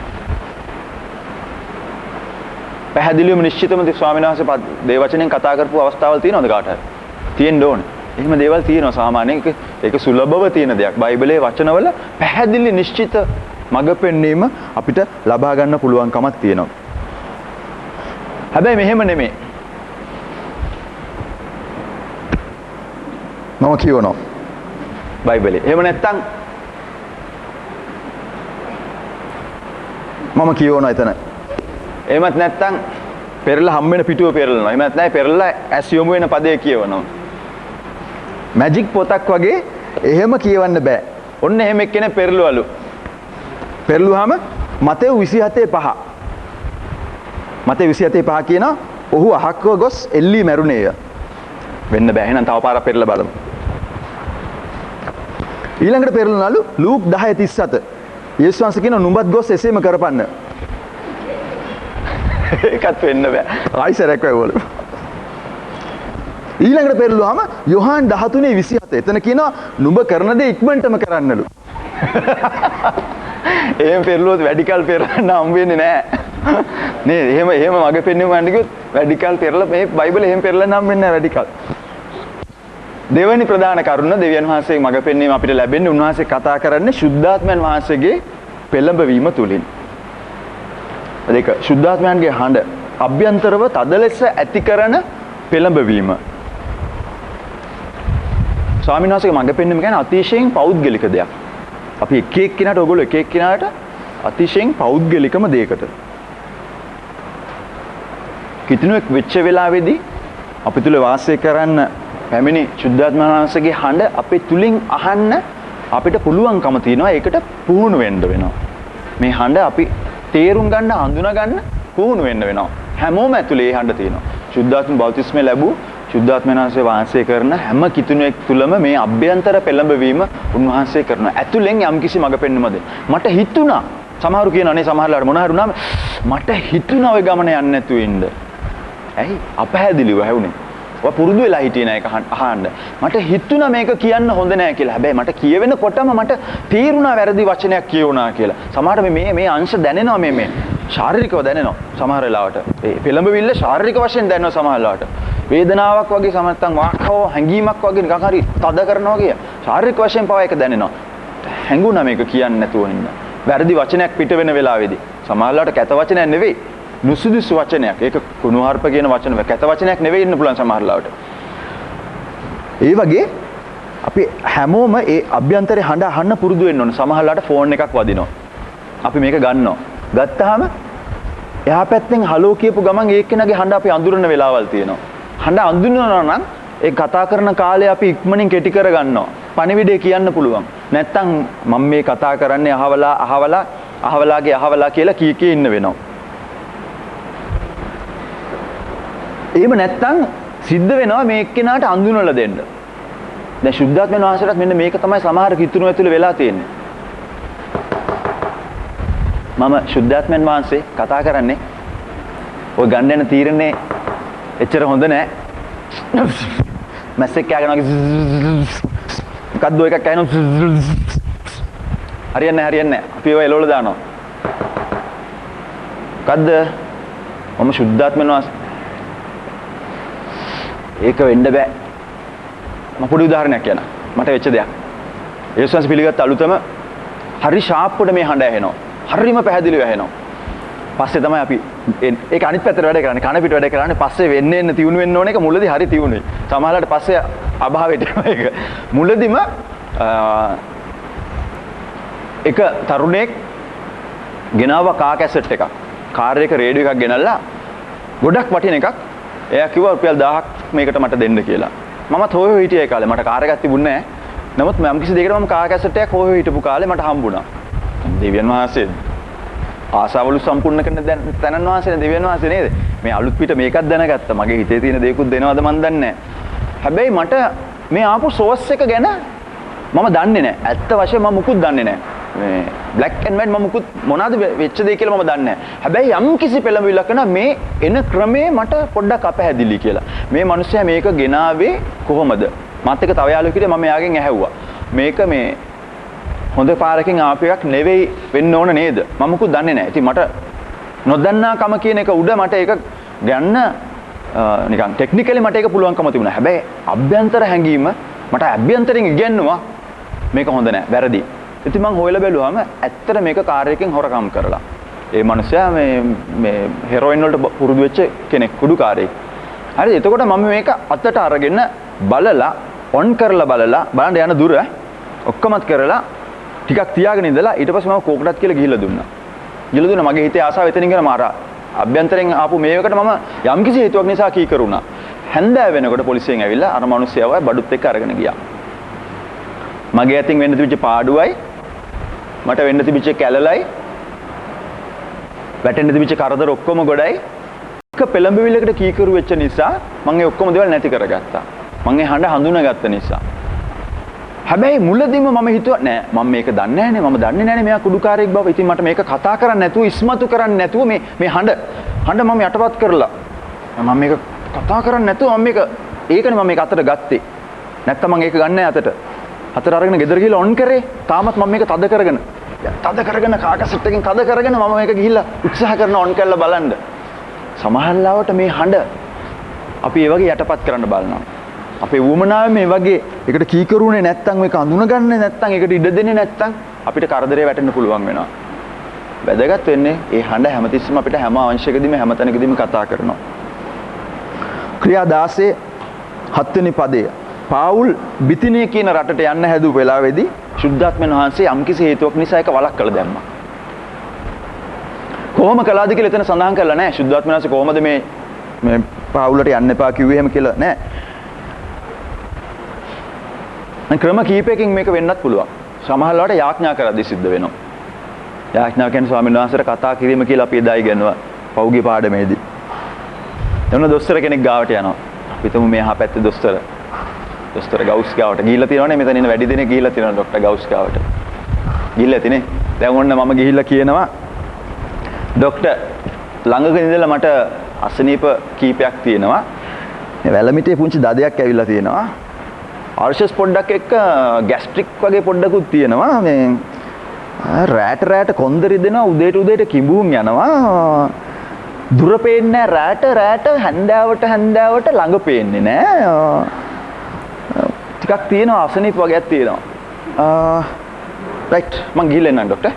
පැහැදිලිවම නිශ්චිතම ස්වාමීන් වහන්සේ දේව වචනෙන් කතා කරපු අවස්ථාවල් තියෙනවද කාට හරි? තියෙන්න ඕනේ. එහෙම දේවල් තියෙනවා සාමාන්‍යයෙන්. ඒක සුලභව තියෙන දෙයක්. බයිබලයේ වචනවල පැහැදිලි නිශ්චිත මඟ පෙන්වීම අපිට ලබා ගන්න පුළුවන්කමක් තියෙනවා. හැබැයි මෙහෙම නෙමෙයි. මම කියවනවා බයිබලේ. එහෙම නැත්තම් මම කියවනවා එතන. එහෙමත් නැත්තම් පෙරලා හම් වෙන පිටුව පෙරලනවා. එහෙමත් නැහැ පෙරලා ඇස් යොමු වෙන පදේ කියවනවා. මැජික් පොතක් වගේ එහෙම කියවන්න බෑ. ඔන්න එහෙම එක්කෙනෙක් පෙරළුවලු. පෙරළුවාම මතෙව් 27:5. මතෙව් 27:5 කියනවා ඔහු අහක්ව ගොස් එල්ලී මැරුණේය. වෙන්න බෑ. එහෙනම් තව පාරක් පෙරලා බලමු. ඊළඟට පෙරලනලු ලූක් 10:37. යේසුස් වහන්සේ කියනවා නුඹත් ගොස් එසේම කරපන්න. ඒකත් වෙන්න බෑ. ආයිසරක් වේවල. ඊළඟට පෙරළුවාම යොහාන් 13:27. එතන කියනවා නුඹ කරන දේ ඉක්මනටම කරන්නලු. එහෙම පෙරළුවොත් වැඩිකල් පෙරන්න හම් වෙන්නේ නැහැ. නේ එහෙම මගේ පෙන්වන්න යන්න කිව්වොත් වැඩිකල් පෙරලා මේ බයිබලේ එහෙම පෙරලන්න හම් වෙන්නේ නැහැ වැඩිකල්. දෙවැනි ප්‍රධාන කරුණ දෙවියන් වහන්සේගේ මඟ පෙන්වීම අපිට ලැබෙන්නේ උන්වහන්සේ කතා කරන්නේ ශුද්ධාත්මයන් වහන්සේගේ පෙළඹවීම තුලින්. ඒක ශුද්ධාත්මයන්ගේ හඬ අභ්‍යන්තරව තද ලෙස ඇති කරන පෙළඹවීම. ස්වාමීන් වහන්සේගේ මඟ පෙන්වීම කියන්නේ අතිශයින් පෞද්ගලික දෙයක්. අපි එක එක්කිනාට ඔයගොල්ලෝ එක එක්කිනාට අතිශයින් පෞද්ගලිකම දෙයකට. කිතුණුවෙක් වෙච්ච වෙලාවේදී අපි තුල වාසය කරන්න පැමිණි ශුද්ධාත්ම වහන්සේගේ හඬ අපේ තුලින් අහන්න අපිට පුළුවන්කම තියෙනවා. ඒකට පුහුණු වෙන්න වෙනවා. මේ හඬ අපි තේරුම් ගන්න, හඳුනා ගන්න පුහුණු වෙන්න වෙනවා. හැමෝම ඇතුලේ හඬ තියෙනවා. ශුද්ධාත්ම බෞතිස්මය ලැබූ ශුද්ධාත්ම වහන්සේ වාසය කරන හැම කිතුණුවෙක් තුලම මේ අභ්‍යන්තර පෙළඹවීම උන්වහන්සේ කරනවා. ඇතුලෙන් යම්කිසි මඟ පෙන්වීමද මට හිතුණා. සමහරු කියනවානේ සමහරලාට මොන හරි වුණාම මට හිතුණා ඔය ගමන යන්න නැතුව ඉන්න. ඇයි? අපහැදිලිව හැවුනේ. ඔය පුරුදු වෙලා හිටියේ නෑ ඒක අහන්න. මට හිතුණා මේක කියන්න හොඳ නෑ කියලා. හැබැයි මට කියවෙනකොටම මට තීරුණා වැරදි වචනයක් කියවුණා කියලා. සමහරට මේ අංශ දැනෙනවා මේ ශාරීරිකව දැනෙනවා සමහර වෙලාවට. ඒ පෙළඹවිල්ල ශාරීරික වශයෙන් දැනෙනවා සමහර වෙලාවට. වේදනාවක් වගේ සමහරටම වාක්කව හැඟීමක් වගේ නිකන් හරි තද කරනවා වගේ ශාරීරික වශයෙන් පවා ඒක දැනෙනවා. හැඟුණා මේක කියන්නේ නැතුව ඉන්න. වැරදි වචනයක් පිට වෙන වෙලාවේදී සමහර වෙලාවට කැත වචනයක් නෙවෙයි. නුසුදුසු වචනයක්. ඒක කුණුහරුප කියන වචන කැත වචනයක් නෙවෙයි ඉන්න පුළුවන් සමහර ලාවට. ඒ වගේ අපි හැමෝම ඒ අභ්‍යන්තරේ හඬ අහන්න පුරුදු වෙන්න ඕන. සමහර ලාවට ෆෝන් එකක් වදිනවා. අපි මේක ගන්නවා. ගත්තාම එහා පැත්තෙන් හලෝ කියපු ගමන් ඒකෙනගේ හඬ අපි අඳුරන වෙලාවල් තියෙනවා. හඬ අඳුරනවා නම් ඒ කතා කරන කාලය අපි ඉක්මනින් කෙටි කර ගන්නවා. පණිවිඩය කියන්න පුළුවන්. නැත්තම් මම මේ කතා කරන්නේ අහවලාගේ කියලා කී ඉන්න වෙනවා. එහෙම නැත්තම් සිද්ධ වෙනවා මේ එක්කෙනාට අඳුනලා දෙන්න. දැන් ශුද්ධාත්මයන් වහන්සේලාට මෙන්න මේක තමයි සමහර කිතුණු ඇතුළේ වෙලා තියෙන්නේ. මම ශුද්ධාත්මයන් වහන්සේ කතා කරන්නේ ඔය ගන්න යන තීරණේ එච්චර හොඳ නෑ. මැස්සෙක් කෑගෙන වගේ මොකද්ද එකක් කෑනවා. හරියන්නේ නෑ. අපි ඒව එලවල දානවා. මොකද්ද? මම ශුද්ධාත්මයන් වහන්සේ ඒක වෙන්න බෑ. මම පොඩි උදාහරණයක් කියන්න. මට වෙච්ච දෙයක්. යේසුස් වහන්සේ පිළිගත් අලුතම හරි ෂාප්පුඩ මේ හඬ ඇහෙනවා. හරිම පැහැදිලිව ඇහෙනවා. පස්සේ තමයි අපි ඒක අනිත් පැත්තට වැඩ කරන්නේ. කන පිට වැඩ කරන්නේ. පස්සේ වෙන්න තියුණු වෙන්න ඕන එක මුලදී හරි තියුණුයි. සමහරවිට පස්සේ අභාවයට යනවා ඒක. මුලදීම එක තරුණයෙක් ගෙනාවා කා කැසට් එකක්. කාර් එක රේඩියෝ එකක් ගෙනල්ලා ගොඩක් වටින එකක්. එයා කිව්වා රුපියල් 1000ක් මේකට මට දෙන්න කියලා. මමත් හොයෝ හිටියේ ඒ කාලේ. මට කාර් එකක් තිබුණේ නැහැ. නමුත් මම කිසි දෙයකට මම කා කැසට් එකක් හොයෝ හිටපු කාලේ මට හම්බුණා. දෙවියන් වහන්සේ ආසාවලු සම්පූර්ණ කරන තැනන් වහන්සේනේ දෙවියන් වහන්සේ නේද? මේ අලුත් පිට මේකක් දැනගත්තා. මගේ හිතේ තියෙන දේකුත් දෙනවද මන් දන්නේ නැහැ. හැබැයි මට මේ ආපු සෝස් එක ගැන මම දන්නේ නැහැ. ඇත්ත වශයෙන්ම මම මුකුත් දන්නේ නැහැ. මේ black and white මම මුකුත් මොනවාද වෙච්ච දේ කියලා මම දන්නේ නැහැ. හැබැයි යම් කිසි පෙළඹවිල්ලක් කරන මේ එන ක්‍රමේ මට පොඩ්ඩක් අපහැදිලි කියලා. මේ මිනිස්සයා මේක ගෙනාවේ කොහොමද? මාත් එක්ක තව යාළුවෙක් හිටියා මම එයාගෙන් ඇහැව්වා. මේක මේ හොඳ පාරකින් ආපු එකක් නෙවෙයි වෙන්න ඕන නේද? මම මුකුත් දන්නේ නැහැ. ඉතින් මට නොදන්නාකම කියන එක උඩ මට ඒක ගන්න නිකන් ටෙක්නිකලි මට ඒක පුළුවන්කම තිබුණා. හැබැයි අභ්‍යන්තර හැඟීම මට අභ්‍යන්තරින් ඉගෙනුවා මේක හොඳ නැහැ, වැරදි. ඉතින් මං හොයලා බැලුවාම ඇත්තට මේක කාර්යයකින් හොරකම් කරලා. ඒ මනුස්සයා මේ හෙරොයින් වලට පුරුදු වෙච්ච කෙනෙක්, කුඩුකාරයෙක්. හරිද? එතකොට මම මේක අතට අරගෙන බලලා ඔන් කරලා බලන්න යන දුර ඔක්කොමත් කරලා ටිකක් තියාගෙන ඉඳලා ඊට පස්සේ මම කෝකටත් කියලා ගිහිල්ලා දුන්නා. ගිහිල්ලා දුන්නා මගේ හිතේ ආසාව එතනින් ගිහලා මාර අභ්‍යන්තරයෙන් ආපු මේවකට මම යම්කිසි හේතුවක් නිසා කී කරුණා. හැන්දෑව වෙනකොට පොලිසියෙන් ඇවිල්ලා අර මිනිස්සයව බඩුත් එක්ක අරගෙන ගියා. මගේ අතින් වෙන්න තිබිච්ච පාඩුවයි මට වෙන්න තිබිච්ච කැලලයි වැටෙන්න තිබිච්ච කරදර ඔක්කොම ගොඩයි එක පෙළඹවිල්ලකට කීකරු වෙච්ච නිසා මම ඒ ඔක්කොම දේවල් නැති කරගත්තා. මම ඒ හඬ හඳුනාගත්ත නිසා. හැබැයි මුලදීම මම හිතුවා නෑ මම මේක දන්නේ නෑනේ, මම දන්නේ නෑනේ මෙයා කුඩුකාරයෙක් බව. ඉතින් මට මේක කතා කරන්න නැතුව ඉස්මතු කරන්න නැතුව මේ හඬ හඬ මම යටපත් කරලා මම මේක කතා කරන්නේ නැතුව මම මේක ඒකනේ මම මේක අතට ගත්තේ. නැත්තම් මම ඒක ගන්න නැහැ අතට. අතට අරගෙන ගෙදර ගිහලා ඔන් කරේ. තාමත් මම මේක තද කරගෙන කාකසෙට් එකෙන් තද කරගෙන මම මේක ගිහිල්ලා උත්සාහ කරන ඔන් කරලා බලන්න. සමහරවිට මේ හඬ අපි ඒ වගේ යටපත් කරන්න බලනවා. අපේ වුමනාවේ මේ වගේ ඒකට කීකරුනේ නැත්තම් මේක අඳුනගන්නේ නැත්තම් ඒකට ඉඩ දෙන්නේ නැත්තම් අපිට කරදරේ වැටෙන්න පුළුවන් වෙනවා. වැදගත් වෙන්නේ ඒ හඬ හැමතිස්සෙම අපිට හැම අවශ්‍යකදීම හැම තැනකදීම කතා කරනවා. ක්‍රියා 16 7 වෙනි පදය. පාවුල් බිතිනිය කියන රටට යන්න හැදුව වෙලාවේදී ශුද්ධාත්මයන් වහන්සේ යම්කිසි හේතුවක් නිසා ඒක වළක්වලා දැම්මා. කොහොම කළාද කියලා එතන සඳහන් කරලා නැහැ. ශුද්ධාත්මයන් වහන්සේ කොහොමද මේ පාවුලට යන්න එපා කිව්වේ එහෙම කියලා නැහැ. ක්‍රම කීපයකින් මේක වෙන්නත් පුළුවන්. සමහරවිට යාඥා කරද්දී සිද්ධ වෙනවා. යාඥා කියන්නේ ස්වාමීන් වහන්සේට කතා කිරීම කියලා අපි එදා ඉගෙනුවා පෞගේ පාඩමේදී. එන්න දොස්තර කෙනෙක් ගාවට යනවා. අපි තුමු මේ අහා පැත්තේ දොස්තර ගවුස් ගාවට ගිහිල්ලා තියෙනවනේ. මෙතන ඉන්න වැඩි දෙනෙක් ගිහිල්ලා තියෙනවා ડોක්ටර් ගවුස් ගාවට. ගිහිල්ලා තිනේ. දැන් ඔන්න මම ගිහිල්ලා කියනවා ડોක්ටර් ළඟක ඉඳලා මට අසනීප කීපයක් තියෙනවා. මේ වැලමිටේ පුංචි දදයක් ඇවිල්ලා තියෙනවා. ආර්ෂස් පොඩ්ඩක් එක්ක ગેස්ට්‍රික් වගේ පොඩ්ඩකුත් තියෙනවා. මේ රැට කොන්දරි දෙනවා උදේට කිඹුන් යනවා. දුර පේන්නේ නැහැ රැට හැන්දාවට ළඟ පේන්නේ නැහැ. ටිකක් තියෙනවා අසනීප වගේක් තියෙනවා. රයිට් මං ගිහලා එන්නම් ડોක්ටර්.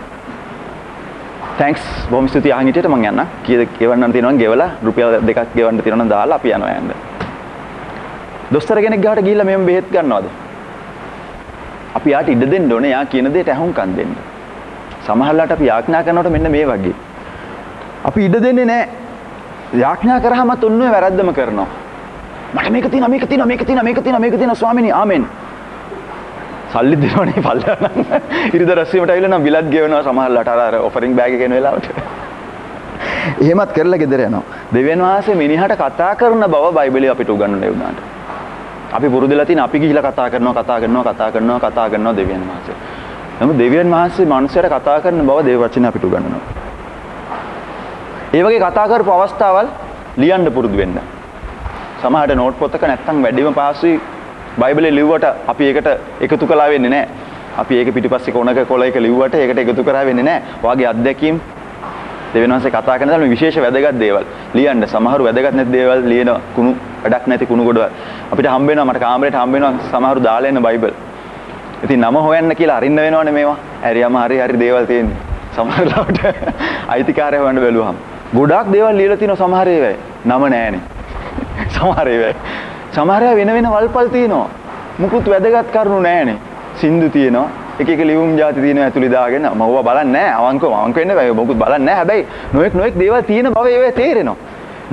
තැන්ක්ස් බොහොම ස්තුතියි අහන් හිටියට මං යන්නම්. කීයද ගෙවන්න තියෙනවා ගෙවලා රුපියල් 2ක් ගෙවන්න තියෙනවා නම් දාලා අපි යනවා යන්න. දොස්තර කෙනෙක් ගාවට ගිහිල්ලා මෙහෙම බෙහෙත් ගන්නවද? අපි යාට ඉඩ දෙන්න ඕනේ. යා කියන දෙයට අහුම්කම් දෙන්න. සමහරවිට අපි යාඥා කරනකොට මෙන්න මේ වගේ. අපි ඉඩ දෙන්නේ නැහැ. යාඥා කරාම තුන්වෙනි වැරද්දම කරනවා. මට මේක තියෙනවා ස්වාමීනි ආමෙන්. සල්ලි දෙනවනේ පල්ලන. ඉරිද රැස්වීමට ඇවිල්ලා නම් බිලත් ගෙවනවා සමහරවිට අර ඔෆරින් බෑග් එක එන වෙලාවට. එහෙමත් කරලා ගෙදර යනවා. දෙවියන් වහන්සේ මිනිහට කතා කරන බව බයිබලයේ අපිට උගන්වන්නේ වුණාට. අපි පුරුදුලා තියෙන අපි ගිහිලා කතා කරනවා දෙවියන් වහන්සේ. නමුත් දෙවියන් වහන්සේ මනුස්සයට කතා කරන බව දේව වචනේ අපිට උගන්වනවා. ඒ වගේ කතා කරපු අවස්ථාවල් ලියන්න පුරුදු වෙන්න. සමහරට නෝට් පොතක නැත්තම් වැඩිම පාසුයි බයිබලේ ලිව්වට අපි ඒකට එකතු කළා වෙන්නේ නැහැ. අපි ඒක පිටිපස්සේ කොනක කොලයක ලිව්වට ඒකට එකතු කරා වෙන්නේ නැහැ. ඔයගේ අත්දැකීම් දෙවියන් වහන්සේ කතා කරන දේ විශේෂ වැදගත් දේවල් ලියන්න. සමහරු වැදගත් නැති දේවල් ලියන කුණු වැඩක් නැති කුණු ගොඩවල් අපිට හම්බ වෙනවා. මට කාමරේට හම්බ වෙනවා සමහරු දාලා එන බයිබල්. ඉතින් නම හොයන්න කියලා අරින්න වෙනවනේ මේවා. ඇරියම හරි දේවල් තියෙන්නේ. සමහර ලාවට අයිතිකාරය හොයන්න බැලුවහම ගොඩාක් දේවල් ලියලා තියෙනවා සමහර ඒවායි. නම නැහැනේ. සමහර ඒවායි. සමහර වෙන වල්පල් තියෙනවා. මුකුත් වැදගත් කරුණු නැහැනේ. සින්දු තියෙනවා. එක ලියුම් જાති තියෙනවා ඇතුළේ දාගෙන මම ඕවා බලන්නේ නැහැ. අවංක වෙන්න බෑ. මොකුත් බලන්නේ නැහැ. හැබැයි නොඑක් දේවල් තියෙන බව ඒවා තේරෙනවා.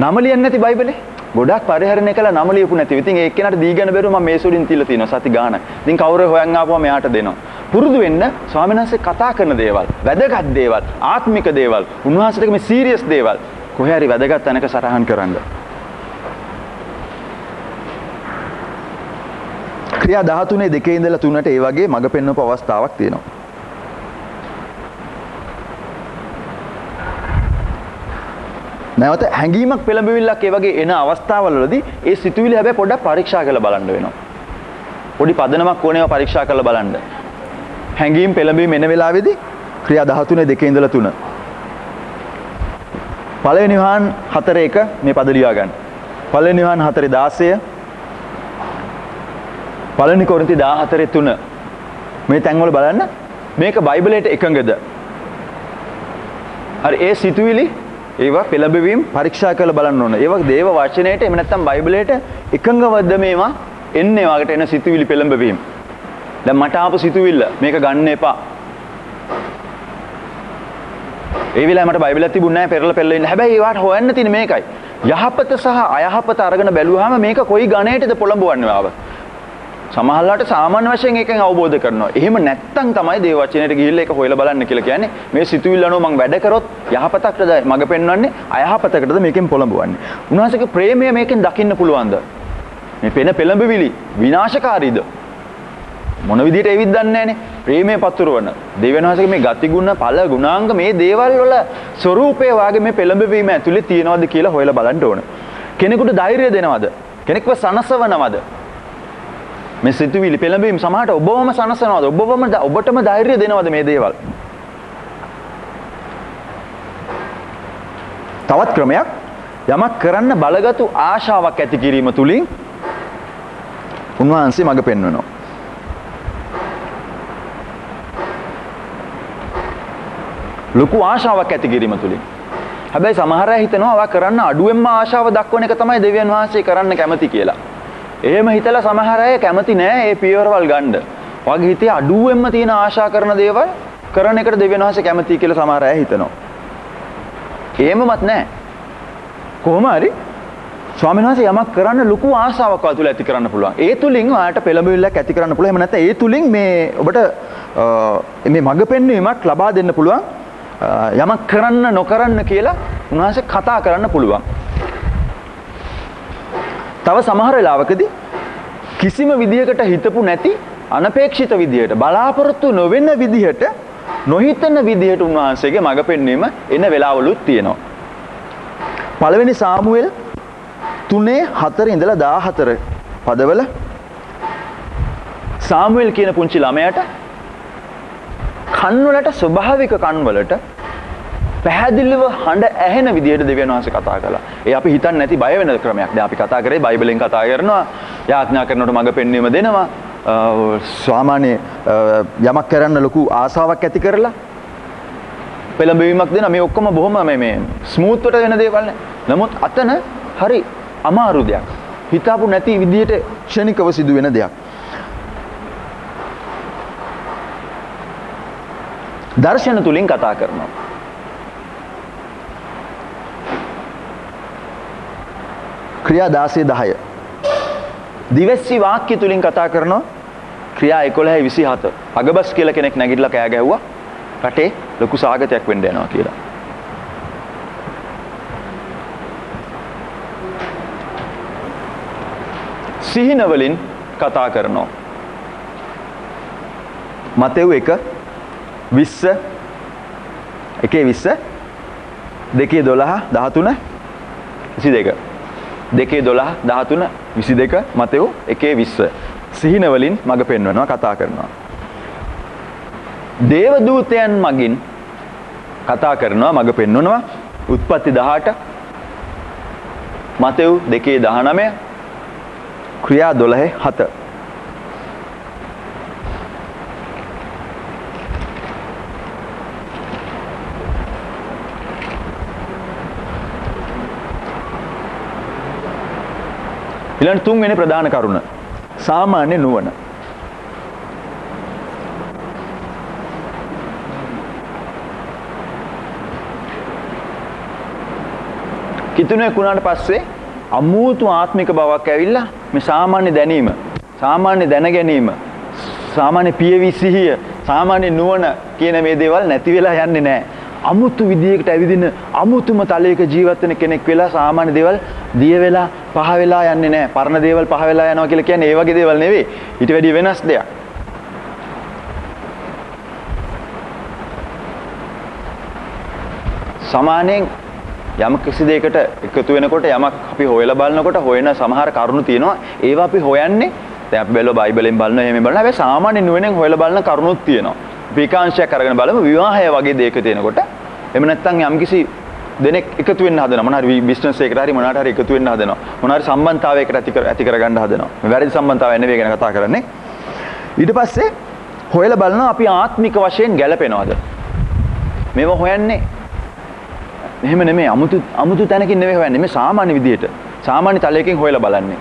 නම ලියන්නේ නැති බයිබලේ ගොඩක් පරිහරණය කළා නම ලියපු නැතිව. ඉතින් ඒ එක්කෙනාට දීගෙන බැරුව මම මේ සුලින් තියලා තියෙනවා සති ගාන. ඉතින් කවුරු හොයන් ආපුවම එයාට දෙනවා. පුරුදු වෙන්න ස්වාමීන් වහන්සේ කතා කරන දේවල්, වැදගත් දේවල්, ආත්මික දේවල්, උන්වහන්සේට මේ සීරියස් දේවල් කොහේ හරි වැදගත් තැනක සටහන් කරන්න. ක්‍රියා 13 2 ඉඳලා 3ට ඒ වගේ මඟ පෙන්වපු අවස්ථාවක් තියෙනවා. නැවත හැඟීමක් පෙළඹවිල්ලක් ඒ වගේ එන අවස්ථාවවලදී ඒ සිතුවිලි හැබැයි පොඩ්ඩක් පරීක්ෂා කරලා බලන්න වෙනවා. පොඩි පදනමක් ඕනේව පරීක්ෂා කරලා බලන්න. හැඟීම් පෙළඹීම එන වෙලාවේදී ක්‍රියා 13 2 ඉඳලා 3. පළවෙනි වහන් 4:1 මේ පද ලියා ගන්න. පළවෙනි වහන් 4:16 පළවෙනි කොරින්ති 14:3 මේ තැන්වල බලන්න මේක බයිබලයට එකඟද? හරි ඒ සිතුවිලි ඒවා පෙළඹවීම පරීක්ෂා කරලා බලන්න ඕන. ඒවා දේව වචනයට එහෙම නැත්නම් බයිබලයට එකඟවද මේවා එන්නේ වාකට එන සිතුවිලි පෙළඹවීම. දැන් මට ආපු සිතුවිල්ල මේක ගන්න එපා. ඒ වෙලාවේ මට බයිබලයක් තිබුණේ නැහැ පෙරලා පෙරලා ඉන්න. හැබැයි ඒවට හොයන්න තියෙන මේකයි. යහපත සහ අයහපත අරගෙන බැලුවාම මේක කොයි ගණයටද පොළඹවන්නේ ආව. සමහරවිට සාමාන්‍ය වශයෙන් එකෙන් අවබෝධ කරනවා. එහෙම නැත්තම් තමයි දේව වචනයට ගිහිල්ලා ඒක හොයලා බලන්න කියලා කියන්නේ. මේ සිතුවිල්ල අනුව මම වැඩ කරොත් යහපතකටද මඟ පෙන්වන්නේ අයහපතකටද මේකෙන් පොළඹවන්නේ. උන්වහන්සේගේ ප්‍රේමය මේකෙන් දකින්න පුළුවන්ද? මේ පෙළඹවිලි විනාශකාරීද? මොන විදිහට එවිද දන්නේ නැහනේ. ප්‍රේමය පතුරවන දෙවියන් වහන්සේගේ මේ ගතිගුණ ඵල ගුණාංග මේ දේවල් වල ස්වરૂපය වාගේ මේ පෙළඹවීම ඇතුලේ තියෙනවද කියලා හොයලා බලන්න ඕන. කෙනෙකුට ධෛර්යය දෙනවද? කෙනෙක්ව සනසවනවද? මේ සිතුවිලි පෙළඹවීම සමහරට ඔබවම සනසනවද? ඔබටම ධෛර්යය දෙනවද මේ දේවල්? තවත් ක්‍රමයක් යමක් කරන්න බලගත්ු ආශාවක් ඇති කිරීම තුලින් උන්වහන්සේ මඟ පෙන්වනවා. ලොකු ආශාවක් ඇති කිරීම තුලින්. හැබැයි සමහර අය හිතනවා වා කරන්න අඩුවෙන්ම ආශාව දක්වන එක තමයි දෙවියන් වහන්සේ කරන්න කැමති කියලා. එහෙම හිතලා සමහර අය කැමති නෑ මේ පියවරවල් ගන්න. වගේ හිතේ අඩුවෙන්ම තියෙන ආශා කරන දේවල් කරන එකට දෙවියන් වහන්සේ කැමති කියලා සමහර අය හිතනවා. එහෙමවත් නෑ. කොහොම හරි ස්වාමීන් වහන්සේ යමක් කරන්න ලොකු ආශාවක් වා තුල ඇති කරන්න පුළුවන්. ඒ තුලින් ඔයාලට පෙළඹවිල්ලක් ඇති කරන්න පුළුවන්. එහෙම නැත්නම් ඒ තුලින් මේ ඔබට මේ මඟ පෙන්වීමක් ලබා දෙන්න පුළුවන්. යමක් කරන්න නොකරන්න කියලා උන්වහන්සේ කතා කරන්න පුළුවන්. තව සමහර වෙලාවකදී කිසිම විදියකට හිතපු නැති අනපේක්ෂිත විදියට බලාපොරොත්තු නොවෙන විදියට නොහිතන විදියට උන්වහන්සේගේ මඟ පෙන්වීම එන වෙලාවලුත් තියෙනවා. පළවෙනි සාමුවෙල් 3:4 ඉඳලා 14 පදවල සාමුවෙල් කියන පුංචි ළමයාට කන් වලට ස්වභාවික කන් වලට පැහැදිලිව හඬ ඇහෙන විදිහට දෙවියන් වහන්සේ කතා කළා. ඒ අපි හිතන්නේ නැති බය වෙන ක්‍රමයක්. දැන් අපි කතා කරේ බයිබලෙන් කතා කරනවා, යාඥා කරනකොට මඟ පෙන්වීම දෙනවා. සාමාන්‍ය යමක් කරන්න ලොකු ආසාවක් ඇති කරලා පෙළඹවීමක් දෙනවා. මේ ඔක්කොම බොහොම මේ ස්මූත් වට වෙන දේවල් නේ. නමුත් අතන හරි අමාරු දෙයක්. හිතාපු නැති විදිහට ක්ෂණිකව සිදුවෙන දෙයක්. දර්ශන තුලින් කතා කරනවා. ක්‍රියා 16:10. දිවැස්සි වාක්‍ය තුලින් කතා කරනවා. ක්‍රියා 11:27. අගබස් කියලා කෙනෙක් නැගිටලා කෑ ගැහුවා. රටේ ලොකු සාගතයක් වෙන්න යනවා කියලා. සිහින වලින් කතා කරනවා. මතෙව් 1:20 1:20 2:12 13 22 2:12 13 22 මතෙව් 1:20 සිහින වලින් මඟ පෙන්වනවා කතා කරනවා. දේව දූතයන් මගින් කතා කරනවා මඟ පෙන්වනවා. උත්පත්ති 18 මතෙව් 2:19 ක්‍රියා 12:7 ඊළඟ තුන්වෙනි ප්‍රධාන කරුණ සාමාන්‍ය නුවණ. කිතුණෙක් වුණාට පස්සේ අමූතු ආත්මික බවක් ඇවිල්ලා මේ සාමාන්‍ය දැනීම, සාමාන්‍ය දැන ගැනීම, සාමාන්‍ය පියවි සිහිය, සාමාන්‍ය නුවණ කියන මේ දේවල් නැති වෙලා යන්නේ නැහැ. අමුතු විදියකට ඇවිදින අමුතුම තලයක ජීවත් වෙන කෙනෙක් වෙලා සාමාන්‍ය දේවල් දිය වෙලා පහ වෙලා යන්නේ නැහැ. පරණ දේවල් පහ වෙලා යනවා කියලා කියන්නේ ඒ වගේ දේවල් නෙවෙයි. ඊට වැඩිය වෙනස් දෙයක්. සමානෙන් යම් කිසි දෙයකට එකතු වෙනකොට යමක් අපි හොයලා බලනකොට හොයන සමහර කරුණු තියෙනවා. ඒවා අපි හොයන්නේ දැන් අපි බැලුවා බයිබලෙන් බලනවා එහෙම බලනවා. හැබැයි සාමාන්‍ය නුවණෙන් හොයලා බලන කරුණුත් තියෙනවා. විකාංශයක් අරගෙන බලමු විවාහය වගේ දෙයක තියෙනකොට එහෙම නැත්නම් යම්කිසි දෙනෙක් එකතු වෙන්න හදනවා මොනවා හරි බිස්නස් එකකට හරි මොනවාට හරි එකතු වෙන්න හදනවා මොනවා හරි සම්බන්ධතාවයකට ඇති කරගන්න හදනවා මේ වැරදි සම්බන්ධතාවය නෙවෙයි ගැන කතා කරන්නේ ඊට පස්සේ හොයලා බලනවා අපි ආත්මික වශයෙන් ගැලපෙනවද මේව හොයන්නේ එහෙම නෙමෙයි අමුතු තැනකින් නෙවෙයි හොයන්නේ මේ සාමාන්‍ය විදියට සාමාන්‍ය තලයකින් හොයලා බලන්නේ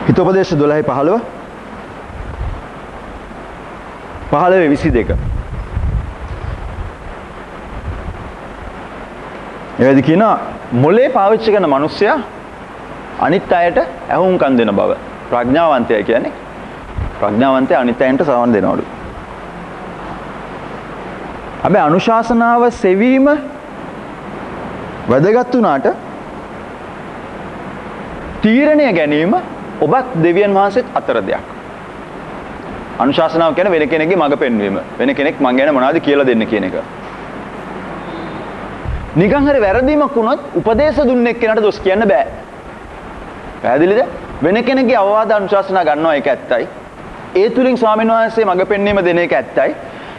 හිතෝපදේශ 12 15 22 එවැදි කියන මොලේ පාවිච්චි කරන මිනිස්සයා අනිත් අයට ඇහුම්කන් දෙන බව ප්‍රඥාවන්තය කියන්නේ ප්‍රඥාවන්තය අනිත් අයන්ට සවන් දෙනවලු. හැබැයි අනුශාසනාව සෙවීම වැදගත් වුණාට තීරණය ගැනීම ඔබත් දෙවියන් වහන්සේත් අතර දෙයක්. අනුශාසනාව කියන්නේ වෙන කෙනෙක්ගේ මඟ පෙන්වීම. වෙන කෙනෙක් මං ගැන මොනවද කියලා දෙන්න කියන එක. නිකන් හරි වැරදීමක් වුණොත් උපදේශ දුන්න එක්කෙනාට දොස් කියන්න බෑ. පැහැදිලිද? වෙන කෙනෙක්ගේ අවවාද අනුශාසනා ගන්නවා ඒක ඇත්තයි. ඒ තුලින් ස්වාමීන් වහන්සේ මඟ පෙන්වීම දෙන එක ඇත්තයි.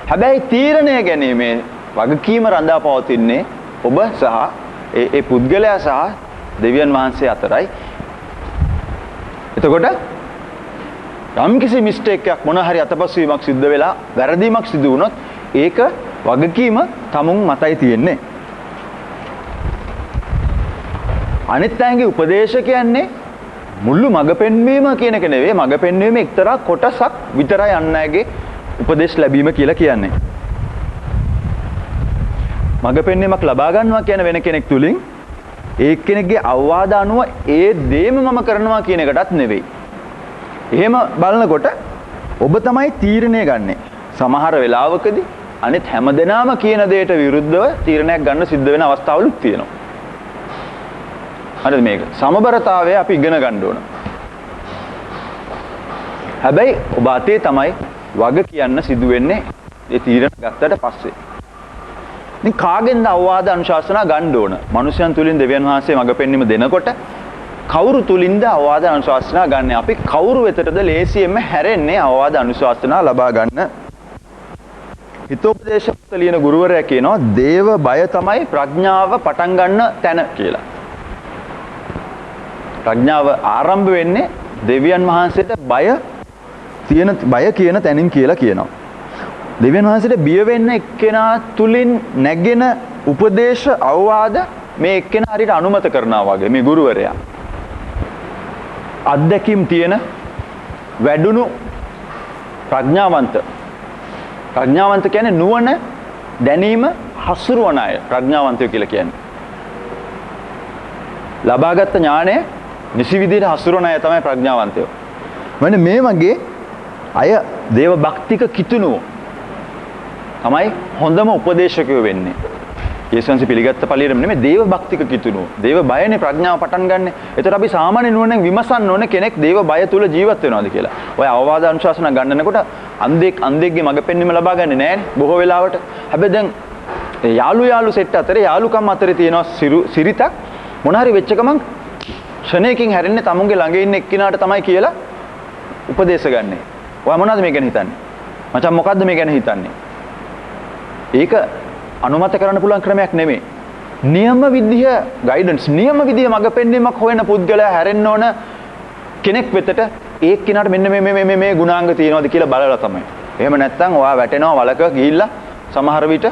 හැබැයි තීරණය ගැනීමේ වගකීම රඳා පවතින්නේ ඔබ සහ ඒ පුද්ගලයා සහ දෙවියන් වහන්සේ අතරයි. එතකොට යම්කිසි මිස්ටේක් එකක් මොන හරි අතපසුවීමක් සිද්ධ වෙලා වැරදීමක් සිදු වුණොත් ඒක වගකීම තමුන් මතයි තියෙන්නේ. අනිත් අයගේ උපදේශ කියන්නේ මුළු මඟ පෙන්වීම කියන එක නෙවෙයි. මඟ පෙන්වීම එක්තරා කොටසක් විතරයි අන් අයගේ උපදේශ ලැබීම කියලා කියන්නේ. මඟ පෙන්වීමක් ලබා ගන්නවා කියන වෙන කෙනෙක් තුලින් ඒ කෙනෙක්ගේ අවවාද අනුව ඒ දේම මම කරනවා කියන එකටත් නෙවෙයි. එහෙම බලනකොට ඔබ තමයි තීරණය ගන්නෙ. සමහර වෙලාවකදී අනිත් හැමදෙනාම කියන දෙයට විරුද්ධව තීරණයක් ගන්න සිද්ධ වෙන අවස්ථාවලුත් තියෙනවා. හරිද මේක? සමබරතාවය අපි ඉගෙන ගන්න ඕන. හැබැයි ඔබ අතේ තමයි වග කියන්න සිදු වෙන්නේ ඒ තීරණ ගත්තට පස්සේ. ඉතින් කාගෙන්ද අවවාද අනුශාසනා ගන්න ඕන? මනුෂ්‍යයන් තුලින් දෙවියන් වහන්සේ මඟ පෙන්වීම දෙනකොට කවුරු තුලින්ද අවවාද අනුශාසනා ගන්න? අපි කවුරු වෙතටද ලේසියෙන්ම හැරෙන්නේ අවවාද අනුශාසනා ලබා ගන්න? හිතෝපදේශක ලියන ගුරුවරයා කියනවා දේව බය තමයි ප්‍රඥාව පටන් ගන්න තැන කියලා. ප්‍රඥාව ආරම්භ වෙන්නේ දෙවියන් වහන්සේට බය කියන තැනින් කියලා කියනවා. දෙවියන් වහන්සේට බිය වෙන්න එක්කෙනා තුලින් නැගෙන උපදේශ අවවාද මේ එක්කෙනා හරියට අනුමත කරනවා වගේ මේ ගුරුවරයා. අත්දැකීම් තියෙන වැඩුණු ප්‍රඥාවන්ත කියන්නේ නුවණ දැනීම හසුරුවන අය ප්‍රඥාවන්තයෝ කියලා කියන්නේ. ලබාගත් ඥානය නිසි විදිහට හසුරුවන අය තමයි ප්‍රඥාවන්තයෝ. මෙන්න මේ වගේ අය දේව භක්තික කිතුණුව තමයි හොඳම උපදේශකයෝ වෙන්නේ. යේසුන්සේ පිළිගත්ත පළියෙම නෙමෙයි දේව භක්තික කිතුණුව. දේව බයනේ ප්‍රඥාව පටන් ගන්නෙ. ඒතර අපි සාමාන්‍ය නුවණෙන් විමසන්න ඕනේ කෙනෙක් දේව බය තුල ජීවත් වෙනවද කියලා. ඔය අවවාද අනුශාසනා ගන්නකොට අන්දෙක්ගේ මඟ පෙන්වීම ලබා ගන්නේ නැහැනේ බොහෝ වෙලාවට. හැබැයි දැන් යාළු සෙට් අතරේ යාළුකම් අතරේ තියෙනවා සිරිතක් මොන හරි වෙච්ච ගමන් ක්ෂණයකින් හැරෙන්නේ තමුන්ගේ ළඟ ඉන්න එක්කිනාට තමයි කියලා උපදේශ ගන්නෙ. ඔයා මොනවද මේ ගැන හිතන්නේ? මචං මොකද්ද මේ ගැන හිතන්නේ? ඒක අනුමත කරන්න පුළුවන් ක්‍රමයක් නෙමෙයි. නියම විදිය ගයිඩන්ස් නියම විදිය මඟ පෙන්වීමක් හොයන පුද්ගලයා හැරෙන්න ඕන කෙනෙක් වෙතට ඒ කෙනාට මෙන්න මේ ගුණාංග තියෙනවද කියලා බලලා තමයි. එහෙම නැත්නම් ඔයා වැටෙනවා වලක ගිහිල්ලා සමහර විට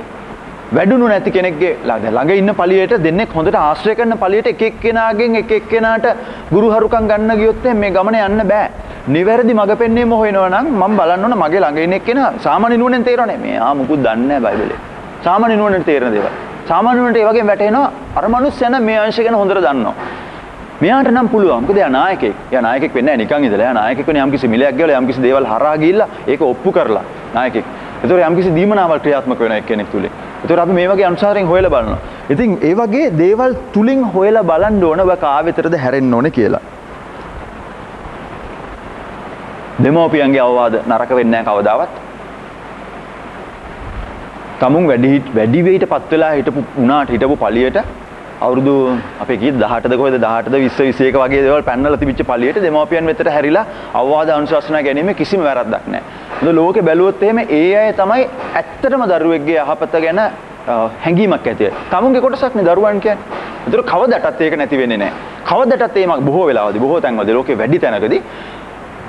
වැඩුණු නැති කෙනෙක්ගේ ළඟ ඉන්න පළියට දෙන්නෙක් හොඳට ආශ්‍රය කරන පළියට එක එක්කෙනාට ගුරුහරුකම් ගන්න ගියොත් මේ ගමන යන්න බෑ. නිවැරදි මඟ පෙන්වීම හොයනවා නම් මම බලන්න ඕන මගේ ළඟ ඉන්න එක්කෙනා සාමාන්‍ය නුවණෙන් තේරෙන්නේ මෙයා මුකුත් දන්නේ නැහැ බයිබලේ. සාමාන්‍ය නුවණෙන් තේරෙන දේවල්. සාමාන්‍ය නුවණට ඒ වගේම වැටෙනවා අර මිනිස්සයා නම් මේ අංශ ගැන හොඳට දන්නවා. මෙයාට නම් පුළුවන්. මොකද එයා නායකයෙක්. එයා නායකයෙක් වෙන්නේ නැහැ නිකන් ඉඳලා. එයා නායකයෙක් වෙන්නේ යම්කිසි මිලයක් ගෙවලා යම්කිසි දේවල් හරහා ගිහිල්ලා ඒක ඔප්පු කරලා නායකයෙක්. ඒතකොට යම්කිසි දීමනාවල් ක්‍රියාත්මක වෙන එක්කෙනෙක් තුලේ. ඒතකොට අපි මේ වගේ අනුසාරයෙන් හොයලා බලනවා. ඉතින් ඒ වගේ දේවල් තුලින් හොයලා බලන්න ඕන ඔබ කාවෙතරද හැරෙන්න ඕනේ කියලා. දෙමෝපියන්ගේ අවවාද නරක වෙන්නේ නැහැ කවදාවත්. තමුන් වැඩි වෙයිටපත් වෙලා හිටපු පළියට අවුරුදු අපේ කීයද 18ද කොහෙද 18ද 20 21 වගේ දේවල් පැන්නලා තිබිච්ච පළියට දෙමෝපියන් වෙතට හැරිලා අවවාද අනුශාසනා ගැනීම කිසිම වැරද්දක් නැහැ. මොකද ලෝකේ බැලුවොත් එහෙම ඒ අය තමයි ඇත්තටම දරුවෙක්ගේ යහපත ගැන හැඟීමක් ඇති. තමුන්ගේ කොටසක් නේ දරුවන් කියන්නේ. ඒතර කවදටත් ඒක නැති වෙන්නේ නැහැ. කවදටත් ඒක බොහෝ වෙලාවදී බොහෝ තැන්වලදී ලෝකේ වැඩි තැනකදී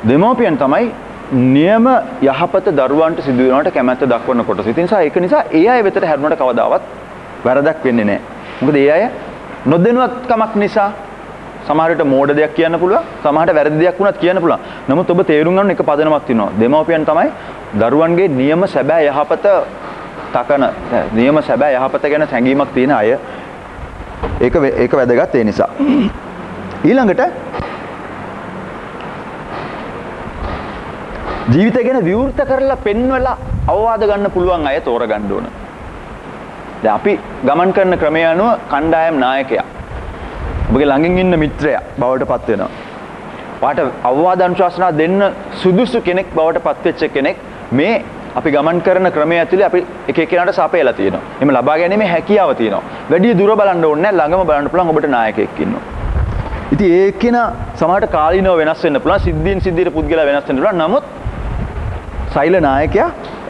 දෙමෝපියන් තමයි නියම යහපත දරුවන්ට සිදු වෙනවට කැමැත්ත දක්වන කොටස. ඒ නිසා ඒක නිසා ඒ අය වෙතට හැරුණට කවදාවත් වැරදක් වෙන්නේ නැහැ. මොකද ඒ අය නොදැනුවත්කමක් නිසා සමහර විට මෝඩ දෙයක් කියන්න පුළුවන්. සමහරට වැරදි දෙයක් වුණත් කියන්න පුළුවන්. නමුත් ඔබ තේරුම් ගන්න එක පදනමක් තියෙනවා. දෙමව්පියන් තමයි දරුවන්ගේ නියම සැබෑ යහපත තකන නියම සැබෑ යහපත ගැන හැඟීමක් තියෙන අය. ඒක වැදගත් ඒ නිසා. ඊළඟට ජීවිතය ගැන විවෘත කරලා පෙන්වලා අවවාද ගන්න පුළුවන් අය තෝරගන්න ඕන. දැන් අපි ගමන් කරන ක්‍රමය අනුව කණ්ඩායම් නායකයා ඔබගේ ළඟින් ඉන්න මිත්‍රයා බවට පත් වෙනවා. වාට අවවාද අනුශාසනා දෙන්න සුදුසු කෙනෙක් බවට පත් වෙච්ච කෙනෙක් මේ අපි ගමන් කරන ක්‍රමය ඇතුලේ අපි එක එක්කෙනාට සපයලා තියෙනවා. එimhe ලබා ගැනීමේ හැකියාව තියෙනවා. වැඩි දුර බලන්න ඕනේ නැහැ. ළඟම බලන්න පුළුවන් ඔබට නායකයෙක් ඉන්නවා. ඉතින් ඒ කෙනා සමහරට කාලිනව වෙනස් වෙන්න පුළුවන්. සිද්ධියෙන් සිද්ධියට පුද්ගලයා වෙනස් වෙන්න පුළුවන්. නමුත් සෛල නායකයා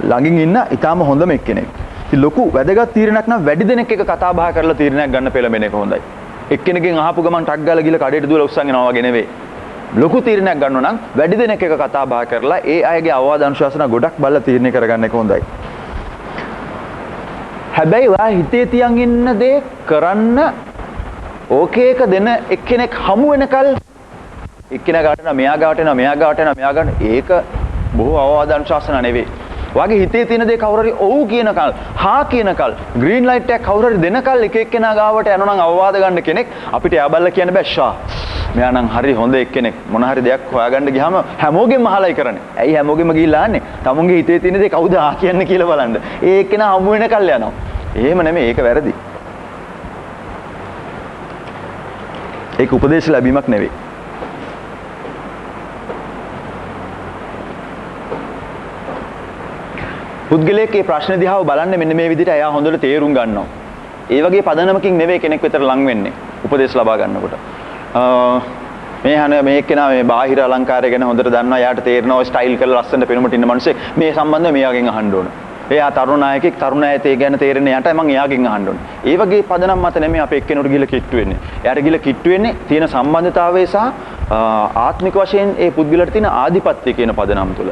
ළඟින් ඉන්න ඊටාම හොඳම එක්කෙනෙක්. ඉතින් ලොකු වැදගත් තීරණයක් නම් වැඩි දෙනෙක් එක කතා බහ කරලා තීරණයක් ගන්න පෙළඹෙන එක හොඳයි. එක්කෙනෙක්ගෙන් අහපු ගමන් ටක් ගාලා ගිහලා කඩේට දුවලා උස්සන් යනවා වගේ නෙවෙයි. ලොකු තීරණයක් ගන්නවා නම් වැඩි දෙනෙක් එක කතා බහ කරලා ඒ අයගේ අවවාද අනුශාසනා ගොඩක් බලලා තීරණය කරගන්න එක හොඳයි. හැබැයි ඔයා හිතේ තියන් ඉන්න දේ කරන්න ඕකේ එක දෙන එක්කෙනෙක් හමු වෙනකල් එක්කෙනා ගාවට යනවා මෙයා ගාවට යනවා මෙයා ගාවට යනවා මෙයා ගාවට ඒක බොහෝ අවවාද අනුශාසනා නෙවෙයි. ඔයාගේ හිතේ තියෙන දේ කවුරු හරි ඔව් කියනකල් හා කියනකල් ග්‍රීන් ලයිට් එකක් කවුරු හරි දෙනකල් එක එක්කෙනා ගාවට යනවා නම් අවවාද ගන්න කෙනෙක් අපිට යාබල්ලා කියන්න බෑ ෂා. මෙයා නම් හරි හොඳ එක්කෙනෙක් මොන හරි දෙයක් හොයාගන්න ගියාම හැමෝගෙම අහලයි කරන්නේ. ඇයි හැමෝගෙම ගිහිල්ලා ආන්නේ? තමුන්ගේ හිතේ තියෙන දේ කවුද ආ කියන්නේ කියලා බලන්න. ඒ එක්කෙනා හමු වෙනකල් යනවා. එහෙම නෙමෙයි ඒක වැරදි. ඒක උපදේශ ලැබීමක් නෙවෙයි. පුද්ගලයෙක්ගේ ප්‍රශ්න දිහාව බලන්නේ මෙන්න මේ විදිහට එයා හොඳට තේරුම් ගන්නවා. ඒ වගේ පදනමකින් නෙවෙයි කෙනෙක් විතර ලං වෙන්නේ උපදේශ ලබා ගන්නකොට. මේ එක්කෙනා මේ බාහිර අලංකාරය ගැන හොඳට දන්නවා. එයාට තේරෙනවා ස්ටයිල් කරලා ලස්සනට පෙනුමට ඉන්න මිනිස්සෙක් මේ සම්බන්ධව මෙයාගෙන් අහන්න ඕන. එයා තරුණ නායකයෙක් තරුණ අයත් ඒ ගැන තේරෙන යට මම එයාගෙන් අහන්න ඕන. ඒ වගේ පදනම් මත නෙමෙයි අපේ එක්කෙනෙකුට ගිහලා කිට්ටු වෙන්නේ. එයාට ගිහලා කිට්ටු වෙන්නේ තියෙන සම්බන්ධතාවය සහ ආත්මික වශයෙන් ඒ පුද්ගලයාට තියෙන ආධිපත්‍ය කියන පදනම් තුල.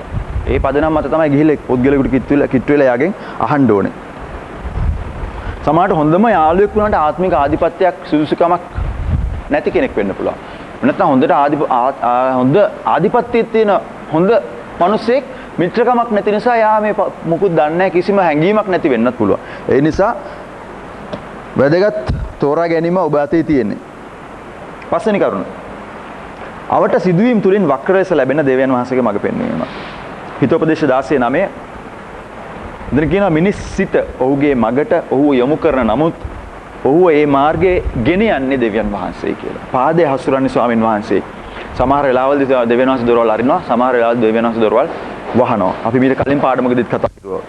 ඒ පදනම් මත තමයි ගිහිල්ලා පුද්ගලයෙකුට කිට්ටු වෙලා යාගෙන් අහන්න ඕනේ. සමහරට හොඳම යාළුවෙක් වුණාට ආත්මික ආධිපත්‍යයක් සුදුසුකමක් නැති කෙනෙක් වෙන්න පුළුවන්. නැත්නම් හොඳ ආධිපත්‍යයක් තියෙන හොඳ මිනිසෙක් මිත්‍රකමක් නැති නිසා යා මේ මුකුත් දන්නේ නැහැ කිසිම හැඟීමක් නැති වෙන්නත් පුළුවන්. ඒ නිසා වැදගත් තෝරා ගැනීම ඔබ අතේ තියෙන්නේ. පස්වෙනි කරුණ. අවට සිදුවීම් තුලින් වක්‍රයස ලැබෙන දෙවියන් වහන්සේගේ මඟ පෙන්වීම. හිතෝපදේශ 16:9 ඉතින් කියනවා මිනිස් සිත ඔහුගේ මගට ඔහු යොමු කරන නමුත් ඔහු ඒ මාර්ගයේ ගෙන යන්නේ දෙවියන් වහන්සේ කියලා. පාදයේ හසුරන්නේ ස්වාමින් වහන්සේ. සමහර වෙලාවලදී දෙවියන් වහන්සේ දොරවල් අරිනවා. සමහර වෙලාවලදී දෙවියන් වහන්සේ දොරවල් වහනවා. අපි මීට කලින් පාඩමකදීත් කතා කරුවා.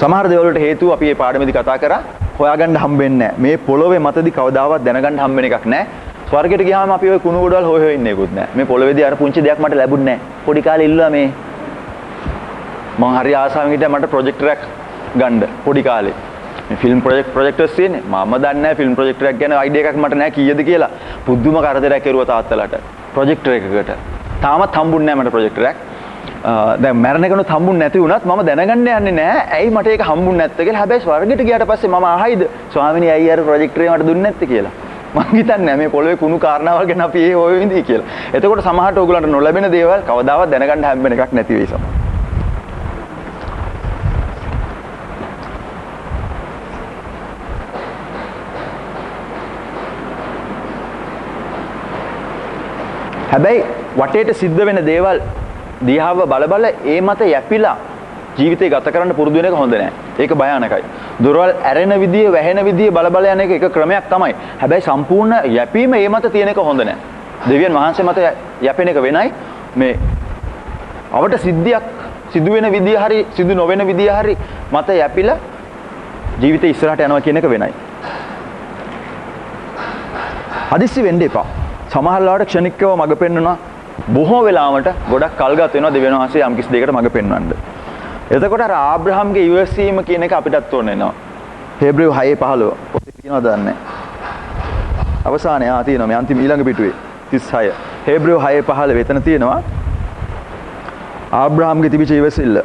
සමහර දේවල් වලට හේතුව අපි මේ පාඩමේදී කතා කරා හොයාගන්න හම්බෙන්නේ නැහැ. මේ පොළොවේ මතදී කවදාවත් දැනගන්න හම්බෙන එකක් නැහැ. ස්වර්ගයට ගියාම අපි ඔය කුණු ගොඩවල් හොය ඉන්නේ කුත් නැහැ. මේ පොළොවේදී අර පුංචි දෙයක් මට ලැබුණේ නැහැ. පොඩි කාලේ ඉල්ලුවා මේ මම හරි ආසාවෙන් හිටියා මට ප්‍රොජෙක්ටරයක් ගන්න පොඩි කාලේ. මේ ෆිල්ම් ප්‍රොජෙක්ටර්ස් තියෙන්නේ. මම දන්නේ නැහැ ෆිල්ම් ප්‍රොජෙක්ටරයක් ගැන අයිඩියා එකක් මට නැහැ කීයද කියලා. පුදුම කරදරයක් කෙරුවා තාත්තලාට. ප්‍රොජෙක්ටර් එකකට. තාමත් හම්බුන්නේ නැහැ මට ප්‍රොජෙක්ටරයක්. දැන් මැරණ කෙනුත් හම්බුන්නේ නැති වුණත් මම දැනගන්න යන්නේ නැහැ. ඇයි මට ඒක හම්බුන්නේ නැත්තේ කියලා. හැබැයි ස්වර්ගයට ගියාට පස්සේ මම අහයිද ස්වාමිනේ ඇයි අර ප්‍රොජෙක්ටරේ මට දුන්නේ නැත්තේ කියලා. මම හිතන්නේ මේ පොළවේ කුණු කාරණාවල් ගැන අපි ඒ හොය විඳී කියලා. එතකොට සමහරට ඕගොල්ලන්ට නොලැබෙන දේවල් කවදාවත් දැනගන්න හැම්බෙන එකක් නැති වෙයි සමහර. හැබැයි වටේට සිද්ධ වෙන දේවල් දිහාව බල ඒ මත යැපිලා ජීවිතේ ගත කරන්න පුරුදු වෙන එක හොඳ නෑ. ඒක භයානකයි. දොරවල් ඇරෙන විදිය, වැහෙන විදිය බල යන එක ක්‍රමයක් තමයි. හැබැයි සම්පූර්ණ යැපීම ඒ මත තියෙන එක හොඳ නෑ. දෙවියන් වහන්සේ මත යැපෙන එක වෙනයි. මේ අවට සිද්ධියක් සිදු වෙන විදිය හරි සිදු නොවන විදිය හරි මත යැපිලා ජීවිතේ ඉස්සරහට යනවා කියන එක වෙනයි. හදිස්සි වෙන්න එපා. සමහර ලාවට ක්ෂණිකව මඟ පෙන්වනවා. බොහෝ වෙලාවට ගොඩක් කල් ගත වෙනවා දෙවියන් වහන්සේ යම් කිසි දෙයකට මඟ පෙන්වන්න. එතකොට අර ආබ්‍රහම්ගේ ඉවසීම කියන එක අපිටත් ඕන වෙනවා. හේබ්‍රේව 6:15 පොතේ තියෙනවද දන්නේ නැහැ. අවසානයේ තියෙනවා මේ අන්තිම ඊළඟ පිටුවේ 36. හේබ්‍රේව 6:15 වෙතන තියෙනවා ආබ්‍රහම්ගේ තිබිච්ච ඉවසිල්ල.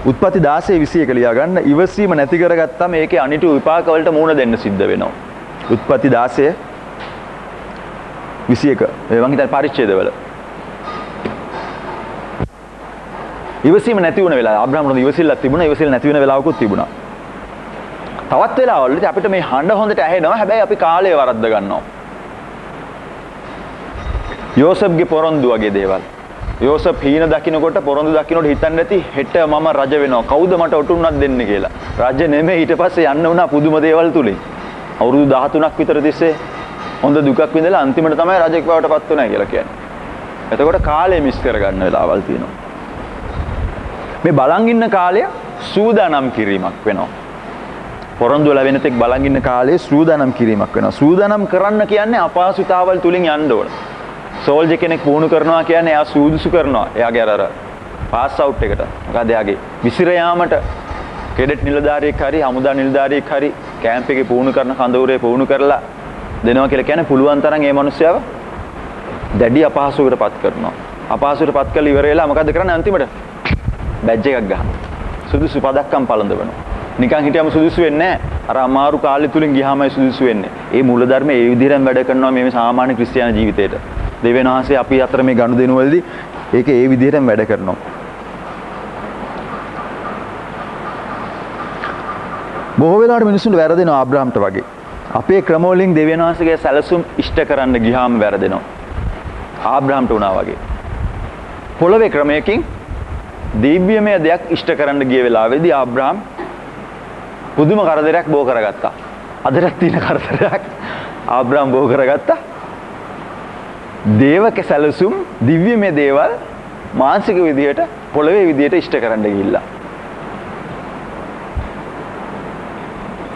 උත්පත්ති 16:21 ලියා ගන්න. ඉවසීම නැති කරගත්තම ඒකේ අනිතු විපාක වලට මුහුණ දෙන්න සිද්ධ වෙනවා. උත්පත්ති 16 21 මං හිතන්නේ පරිච්ඡේදවල. ඉවසීම නැති වුණ වෙලාව ආබ්‍රහාම්ට ඉවසිල්ලක් තිබුණා. ඉවසිල්ල නැති වෙන වෙලාවකුත් තිබුණා. තවත් වෙලාවවලදී අපිට මේ හඬ හොඳට ඇහෙනවා. හැබැයි අපි කාලය වරද්ද ගන්නවා. යෝසප්ගේ පොරොන්දු වගේ දේවල්. යෝසප් හීන දකින්නකොට පොරොන්දු දකින්නකොට හිතන්නේ නැති හෙට මම රජ වෙනවා. කවුද මට ඔටුන්නක් දෙන්නේ කියලා. රජ නෙමෙයි ඊට පස්සේ යන්න උනා පුදුම දේවල් තුලින්. අවුරුදු 13ක් විතර තිස්සේ හොඳ දුකක් විඳලා අන්තිමට තමයි රජෙක් බවට පත් වුණා කියලා කියන්නේ. එතකොට කාලය මිස් කරගන්න වෙලාවල් තියෙනවා. මේ බලන් ඉන්න කාලය සූදානම් කිරීමක් වෙනවා. පොරොන්දු වල වෙන තෙක් බලන් ඉන්න කාලේ සූදානම් කිරීමක් වෙනවා. සූදානම් කරන්න කියන්නේ අපහසුතාවල් තුලින් යන්න ඕන. සෝල්ජර් කෙනෙක් පුහුණු කරනවා කියන්නේ එයා සූදුසු කරනවා. එයාගේ අර පාස් අවුට් එකට. මොකද එයාගේ විසිර යාමට කෙඩට් නිලධාරියෙක් හරි හමුදා නිලධාරියෙක් හරි කැම්ප් එකේ පුහුණු කරන කඳවුරේ පුහුණු කරලා දෙනවා කියලා කියන්නේ පුළුවන් තරම් මේ මිනිස්සයව දැඩි අපහසුවකටපත් කරනවා. අපහසුවකටපත් කරලා ඉවර වෙලා මොකද කරන්නේ අන්තිමට? බැජ් එකක් ගහනවා. සුදුසු පදක්කම් පළඳවනවා. නිකන් හිටියම සුදුසු වෙන්නේ නැහැ. අර අමාරු කාලෙ තුලින් ගියාමයි සුදුසු වෙන්නේ. ඒ මූලධර්ම ඒ විදිහටම වැඩ කරනවා මේ සාමාන්‍ය ක්‍රිස්තියානි ජීවිතේට. දෙවියන් වහන්සේ අපි අතර මේ ගනුදෙනු වලදී ඒක ඒ විදිහටම වැඩ කරනවා. බොහෝ වෙලාවට මිනිස්සුන්ට වැරදෙනවා ආබ්‍රහම්ට වගේ. අපේ ක්‍රම වලින් දෙවියන් වහන්සේගේ සැලසුම් ඉෂ්ට කරන්න ගියාම වැරදෙනවා. ආබ්‍රහම්ට වුණා වගේ. පොළවේ ක්‍රමයකින් දිව්‍යමය දෙයක් ඉෂ්ට කරන්න ගිය වෙලාවේදී ආබ්‍රහම් පුදුම කරදරයක් බෝ කරගත්තා. අදටත් තියෙන කරදරයක් ආබ්‍රහම් බෝ කරගත්තා. දේවක සැලසුම් දිව්‍යමය දේවල් මානසික විදියට පොළවේ විදියට ඉෂ්ට කරන්න ගිහිල්ලා.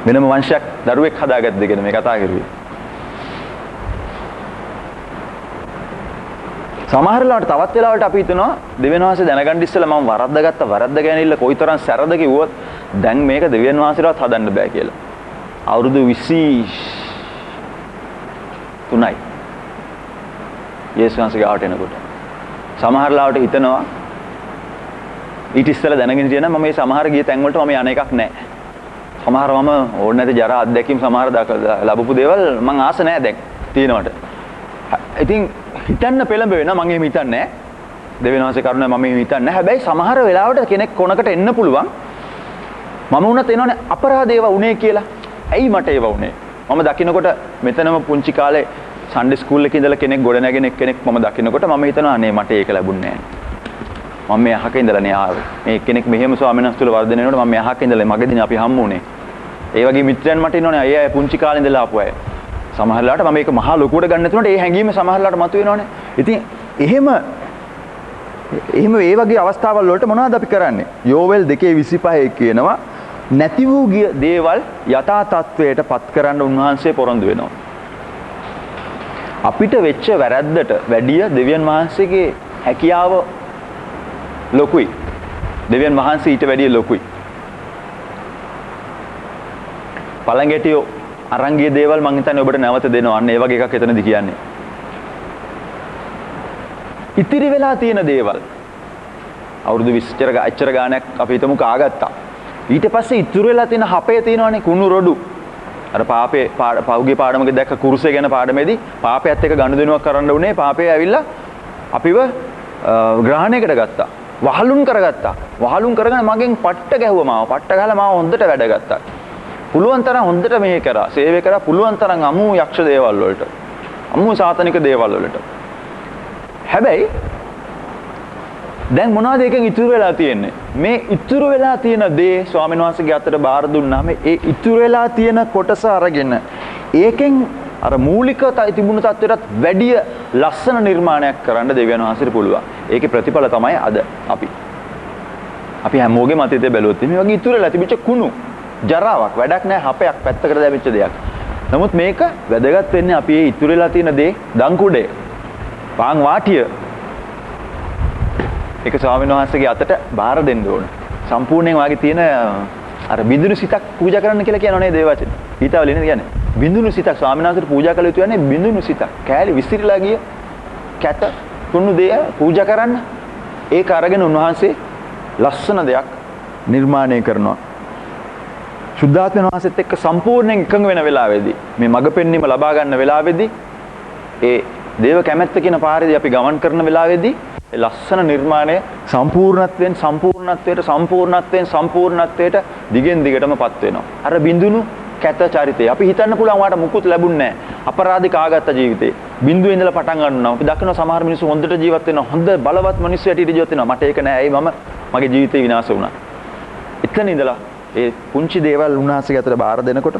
වෙනම වංශයක් දරුවෙක් හදාගත්ත දෙගෙන මේ කතා කරුවේ. සමහර වෙලාවට තවත් වෙලාවට අපි හිතනවා දෙවියන් වහන්සේ දැනගන්න ඉස්සෙල්ලා මම වරද්ද ගැනීමilla කොයිතරම් සැරද කිව්වොත් දැන් මේක දෙවියන් වහන්සේලවත් හදන්න බෑ කියලා. අවුරුදු 23යි. යේසුස් වහන්සේ ගාවට එනකොට. සමහර වෙලාවට හිතනවා ඊට ඉස්සෙල්ලා දැනගෙන හිටියනම් මම මේ සමහර ගිය තැන් වලට මම යන එකක් නැහැ. සමහර මම ඕනේ නැති ජරා අත්දැකීම් සමහර ලැබපු දේවල් මං ආස නැහැ දැන් තියෙනවට. ඉතින් හිතන්න පෙළඹ වෙනවා මම එහෙම හිතන්නේ නැහැ. දෙවියන් වහන්සේ කරුණාවෙන් මම එහෙම හිතන්නේ නැහැ. හැබැයි සමහර වෙලාවට කෙනෙක් කොනකට එන්න පුළුවන්. මම වුණත් එනවනේ අපරාධ ඒවා උනේ කියලා. ඇයි මට ඒවා උනේ? මම දකින්නකොට මෙතනම පුංචි කාලේ සන්ඩේ ස්කූල් එකේ ඉඳලා කෙනෙක් ගොඩ නැගෙන කෙනෙක් මම දකින්නකොට මම හිතනවා අනේ මට ඒක ලැබුණේ නැහැ. මම මේ අහක ඉඳලා නේ ආවේ. මේ කෙනෙක් මෙහෙම ස්වාමීන් වහන්සේ තුල වර්ධනය වෙනකොට මම මේ අහක ඉඳලා මගදී අපි හම්බුනේ. ඒ වගේ මිත්‍රයන් මට ඉන්නෝනේ අය පුංචි කාලේ ඉඳලා ආපු අය. සමහර වෙලාවට මම මේක මහා ලොකුවට ගන්න නැතුනට ඒ හැඟීම සමහර වෙලාවට මතුවෙනවනේ. ඉතින් එහෙම ඒ වගේ අවස්ථාවල් වලට මොනවද අපි කරන්නේ? යෝවෙල් 2:25 කියනවා නැති වූ දේවල් යථා තත්වයට පත් කරන්න උන්වහන්සේ පොරොන්දු වෙනවා. අපිට වෙච්ච වැරද්දට වැඩිය දෙවියන් වහන්සේගේ හැකියාව ලොකුයි. දෙවියන් වහන්සේ ඊට වැඩිය ලොකුයි. පළඟැටියෝ අරංගිය දේවල් මං හිතන්නේ ඔබට නැවත දෙනවා. අන්න ඒ වගේ එකක් එතනදී කියන්නේ. ඉතිරි වෙලා තියෙන දේවල් අවුරුදු 20 අච්චර ගානක් අපි හිතමු කාගත්තා. ඊට පස්සේ ඉතුරු වෙලා තියෙන හපේ තියෙනවනේ කුණු රොඩු. අර පාපේ පෞගේ පාඩමක දැක්ක කුරුසේ ගැන පාඩමේදී පාපයත් එක්ක ගනුදෙනුවක් කරන්න උනේ. පාපේ ඇවිල්ලා අපිව ග්‍රහණයකට ගත්තා. වහලුන් කරගත්තා. වහලුන් කරගෙන මගෙන් පට්ට ගැහුවා මාව. පට්ට ගහලා මාව හොඳට වැඩ ගත්තා. පුළුවන් තරම් හොඳට මෙහෙ කරා. සේවය කරා පුළුවන් තරම් අමු යක්ෂ දේවල් වලට. අමු සාතනික දේවල් වලට. හැබැයි දැන් මොනවද එකෙන් ඉතුරු වෙලා තියෙන්නේ? මේ ඉතුරු වෙලා තියෙන දේ ස්වාමීන් වහන්සේගේ අතට බාර දුන්නාම ඒ ඉතුරු වෙලා තියෙන කොටස අරගෙන ඒකෙන් අර මූලික තිබුණු තත්ත්වයටත් වැඩිය ලස්සන නිර්මාණයක් කරන්න දෙවියන් වහන්සේට පුළුවන්. ඒකේ ප්‍රතිඵල තමයි අද අපි හැමෝගෙම අතීතය බැලුවොත් මේ වගේ ඉතුරු වෙලා තිබිච්ච කුණු ජරාවක් වැඩක් නැහැ හපයක් පැත්තකට දැවෙච්ච දෙයක්. නමුත් මේක වැදගත් වෙන්නේ අපි මේ ඉතුරු වෙලා තියෙන දේ දංකුඩේ පාන් වාටිය ඒක ස්වාමීන් වහන්සේගේ අතට බාර දෙන්න ඕන. සම්පූර්ණයෙන් වාගේ තියෙන අර බිඳුණු සිතක් පූජා කරන්න කියලා කියනවා නේද ඒ වචනේ. ඊටවල ඉන්නේ කියන්නේ. බිඳුණු සිතක් ස්වාමීන් වහන්සේට පූජා කළ යුතු යන්නේ බිඳුණු සිතක්. කෑලි විසිරීලා ගිය කැට කුණු දෙය පූජා කරන්න. ඒක අරගෙන උන්වහන්සේ ලස්සන දෙයක් නිර්මාණය කරනවා. සුද්ධාත්ම වහන්සේත් එක්ක සම්පූර්ණයෙන් එකඟ වෙන වෙලාවේදී මේ මඟ පෙන්වීම ලබා ගන්න වෙලාවේදී ඒ දේව කැමැත්ත කියන පාරේදී අපි ගමන් කරන වෙලාවේදී ඒ ලස්සන නිර්මාණය සම්පූර්ණත්වයට දිගෙන් දිගටමපත් වෙනවා. අර බිඳුණු කැත චරිතය. අපි හිතන්න පුළුවන් වාට මුකුත් ලැබුණේ නැහැ. අපරාධික ආගත්ත ජීවිතේ. බිඳුවේ ඉඳලා පටන් ගන්නවා. අපි දකිනවා සමහර මිනිස්සු හොඳට ජීවත් වෙනවා. හොඳ බලවත් මිනිස්සු හැටියට ජීවත් වෙනවා. මට ඒක නෑ. ඇයි මගේ ජීවිතේ විනාශ වුණා. එතන ඉඳලා ඒ පුංචි දේවල් උන්වහන්සේගේ අතට බාර දෙනකොට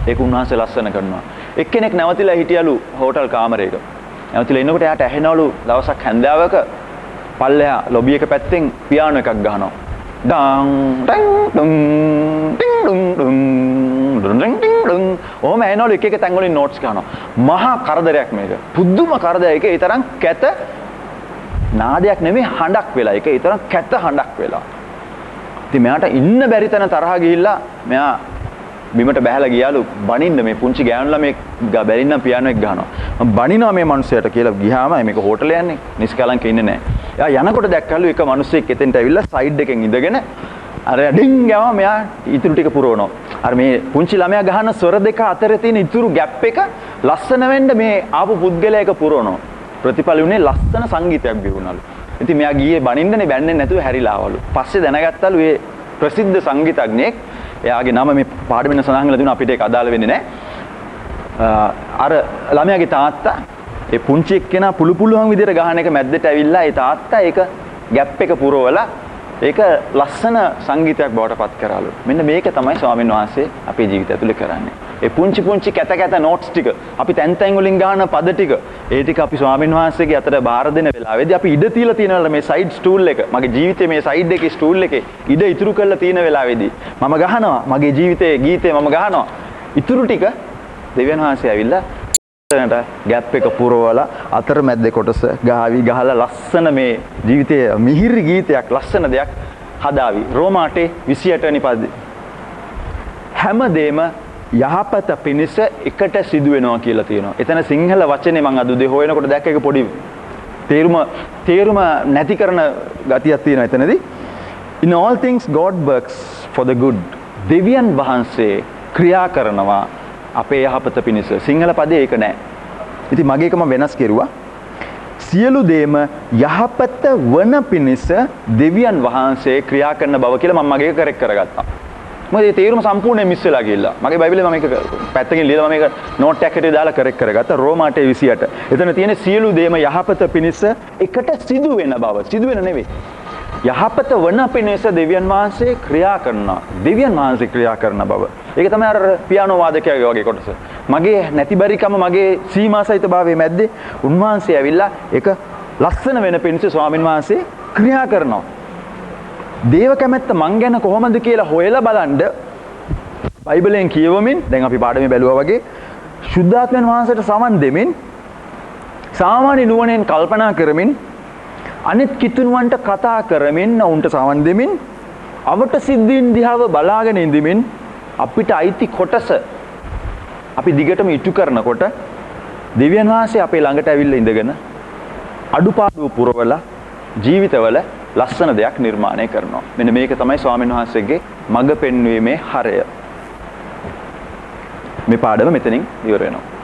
ඒක උන්වහන්සේ ලස්සන කරනවා. එක්කෙනෙක් නැවතිලා හිටියලු හෝටල් කාමරයක. නැවතිලා ඉන්නකොට එයාට ඇහෙනවලු දවසක් හැන්දෑවක පල්ලෙහා ලොබි එක පැත්තෙන් පියානෝ එකක් ගහනවා. ඩං ඩං ඩුම් ටින් ඩුම් ඩුම් ඩුම් ටින් ඩුම් ඔහම ඇහෙනවලු එක එක තැන් වලින් නෝට්ස් ගන්නවා. මහා කරදරයක් මේක. පුදුම කරදරයක්. ඒ තරම් කැත නාදයක් නෙමෙයි හඬක් වෙලා. ඒක ඒ තරම් කැත හඬක් වෙලා. ඉතින් මෙයාට ඉන්න බැරි තැන තරහා ගිහිල්ලා මෙයා බිමට බැහැලා ගියාලු බනින්න මේ පුංචි ගෑනු ළමෙක් බැරින්නම් පියානෝ එක ගහනවා. මම බනිනවා මේ මිනිහයාට කියලා ගියාම මේක හෝටලේ යන්නේ. නිස්කලංක ඉන්නේ නැහැ. එයා යනකොට දැක්කලු එක මිනිහෙක් එතෙන්ට ඇවිල්ලා සයිඩ් එකෙන් ඉඳගෙන අර ඩින් ගාව මෙයා ඉතුරු ටික පුරවනවා. අර මේ පුංචි ළමයා ගහන ස්වර දෙක අතර තියෙන ඉතුරු ગેප් එක ලස්සන වෙන්න මේ ආපු පුද්ගලයා එක පුරවනවා. ප්‍රතිඵල උනේ ලස්සන සංගීතයක් බිහුණලු. ඉතින් මෙයා ගියේ බනින්නනේ බැන්නේ නැතුව හැරිලා ආවලු. පස්සේ දැනගත්තලු මේ ප්‍රසිද්ධ සංගීතඥයෙක් එයාගේ නම මේ පාඩමෙන් සඳහන් කරලා දුන්නා අපිට ඒක අදාළ වෙන්නේ නැහැ. අර ළමයාගේ තාත්තා ඒ පුංචි එක්කෙනා පුළුවන් විදිහට ගහන එක මැද්දට ඇවිල්ලා ඒ තාත්තා ඒක ગેප් එක පුරවලා ඒක ලස්සන සංගීතයක් බවට පත් කරාලු. මෙන්න මේක තමයි ස්වාමීන් වහන්සේ අපේ ජීවිතය ඇතුලේ කරන්නේ. ඒ පුංචි කැත නෝට්ස් ටික අපි තැන් වලින් ගන්න පද ටික ඒ ටික අපි ස්වාමීන් වහන්සේගේ අතට බාර දෙන වෙලාවේදී අපි ඉඩ තියලා තියෙනවා මේ සයිඩ් ස්ටූල් එක. මගේ ජීවිතේ මේ සයිඩ් එකේ ස්ටූල් එකේ ඉඩ ඉතුරු කරලා තියෙන වෙලාවේදී මම ගහනවා මගේ ජීවිතයේ ගීතේ මම ගහනවා. ඉතුරු ටික දෙවියන් වහන්සේ ඇවිල්ලා ගැප් එක පුරවලා අතරමැද්දේ කොටස ගහලා ලස්සන මේ ජීවිතයේ මිහිරි ගීතයක් ලස්සන දෙයක් හදාවි. රෝමාටේ 28 වෙනි පදේ හැමදේම යහපත පිණිස එකට සිදු වෙනවා කියලා තියෙනවා. එතන සිංහල වචනේ මම අද උදේ හොයනකොට දැක්ක එක පොඩි තේරුම නැති කරන ගතියක් තියෙනවා එතනදී. In all things God works for the good. දෙවියන් වහන්සේ ක්‍රියා කරනවා අපේ යහපත පිණිස. සිංහල පදේ ඒක නෑ. ඉතින් මගේ එක මම වෙනස් කෙරුවා. සියලු දේම යහපත වන පිණිස දෙවියන් වහන්සේ ක්‍රියා කරන බව කියලා මම මගේ කරෙක්ට් කරගත්තා. මොකද ඒ තේරුම සම්පූර්ණයෙන් මිස් වෙලා ගිහිල්ලා. මගේ බයිබලේ මම මේක පැත්තකින් ලියලා මම මේක නෝට් එකකට දාලා කරෙක්ට් කරගත්තා. රෝමාටේ 28. එතන තියෙන සියලු දේම යහපත පිණිස එකට සිදු වෙන බව. සිදු වෙන නෙවෙයි. යහපත වන පිණිස දෙවියන් වහන්සේ ක්‍රියා කරනවා. දෙවියන් වහන්සේ ක්‍රියා කරන බව. ඒක තමයි අර පියානෝ වාදකයාගේ වගේ කොටස. මගේ නැතිබරිකම මගේ සීමාසහිත භාවයේ මැද්දේ උන්වහන්සේ ඇවිල්ලා ඒක ලස්සන වෙන පිණිස ස්වාමින් වහන්සේ ක්‍රියා කරනවා. දේව කැමැත්ත මං ගැන කොහොමද කියලා හොයලා බලන්න බයිබලයෙන් කියවමින් දැන් අපි පාඩමේ බැලුවා වගේ සුද්ධාත්මයන් වහන්සේට සමන් දෙමින් සාමාන්‍ය නුවණෙන් කල්පනා කරමින් අනිත් කිතුණුවන්ට කතා කරමින් උන්ට සමන් දෙමින් අවට සිද්ධීන් දිහාව බලාගෙන ඉඳමින් අපිට අයිති කොටස අපි දිගටම ඉටු කරනකොට දෙවියන් වහන්සේ අපේ ළඟට ඇවිල්ලා ඉඳගෙන අඩුපාඩු පුරවලා ජීවිතවල ලස්සන දෙයක් නිර්මාණය කරනවා. මෙන්න මේක තමයි ස්වාමීන් වහන්සේගේ මඟ පෙන්වීමේ හරය. මේ පාඩම මෙතනින් ඉවර වෙනවා.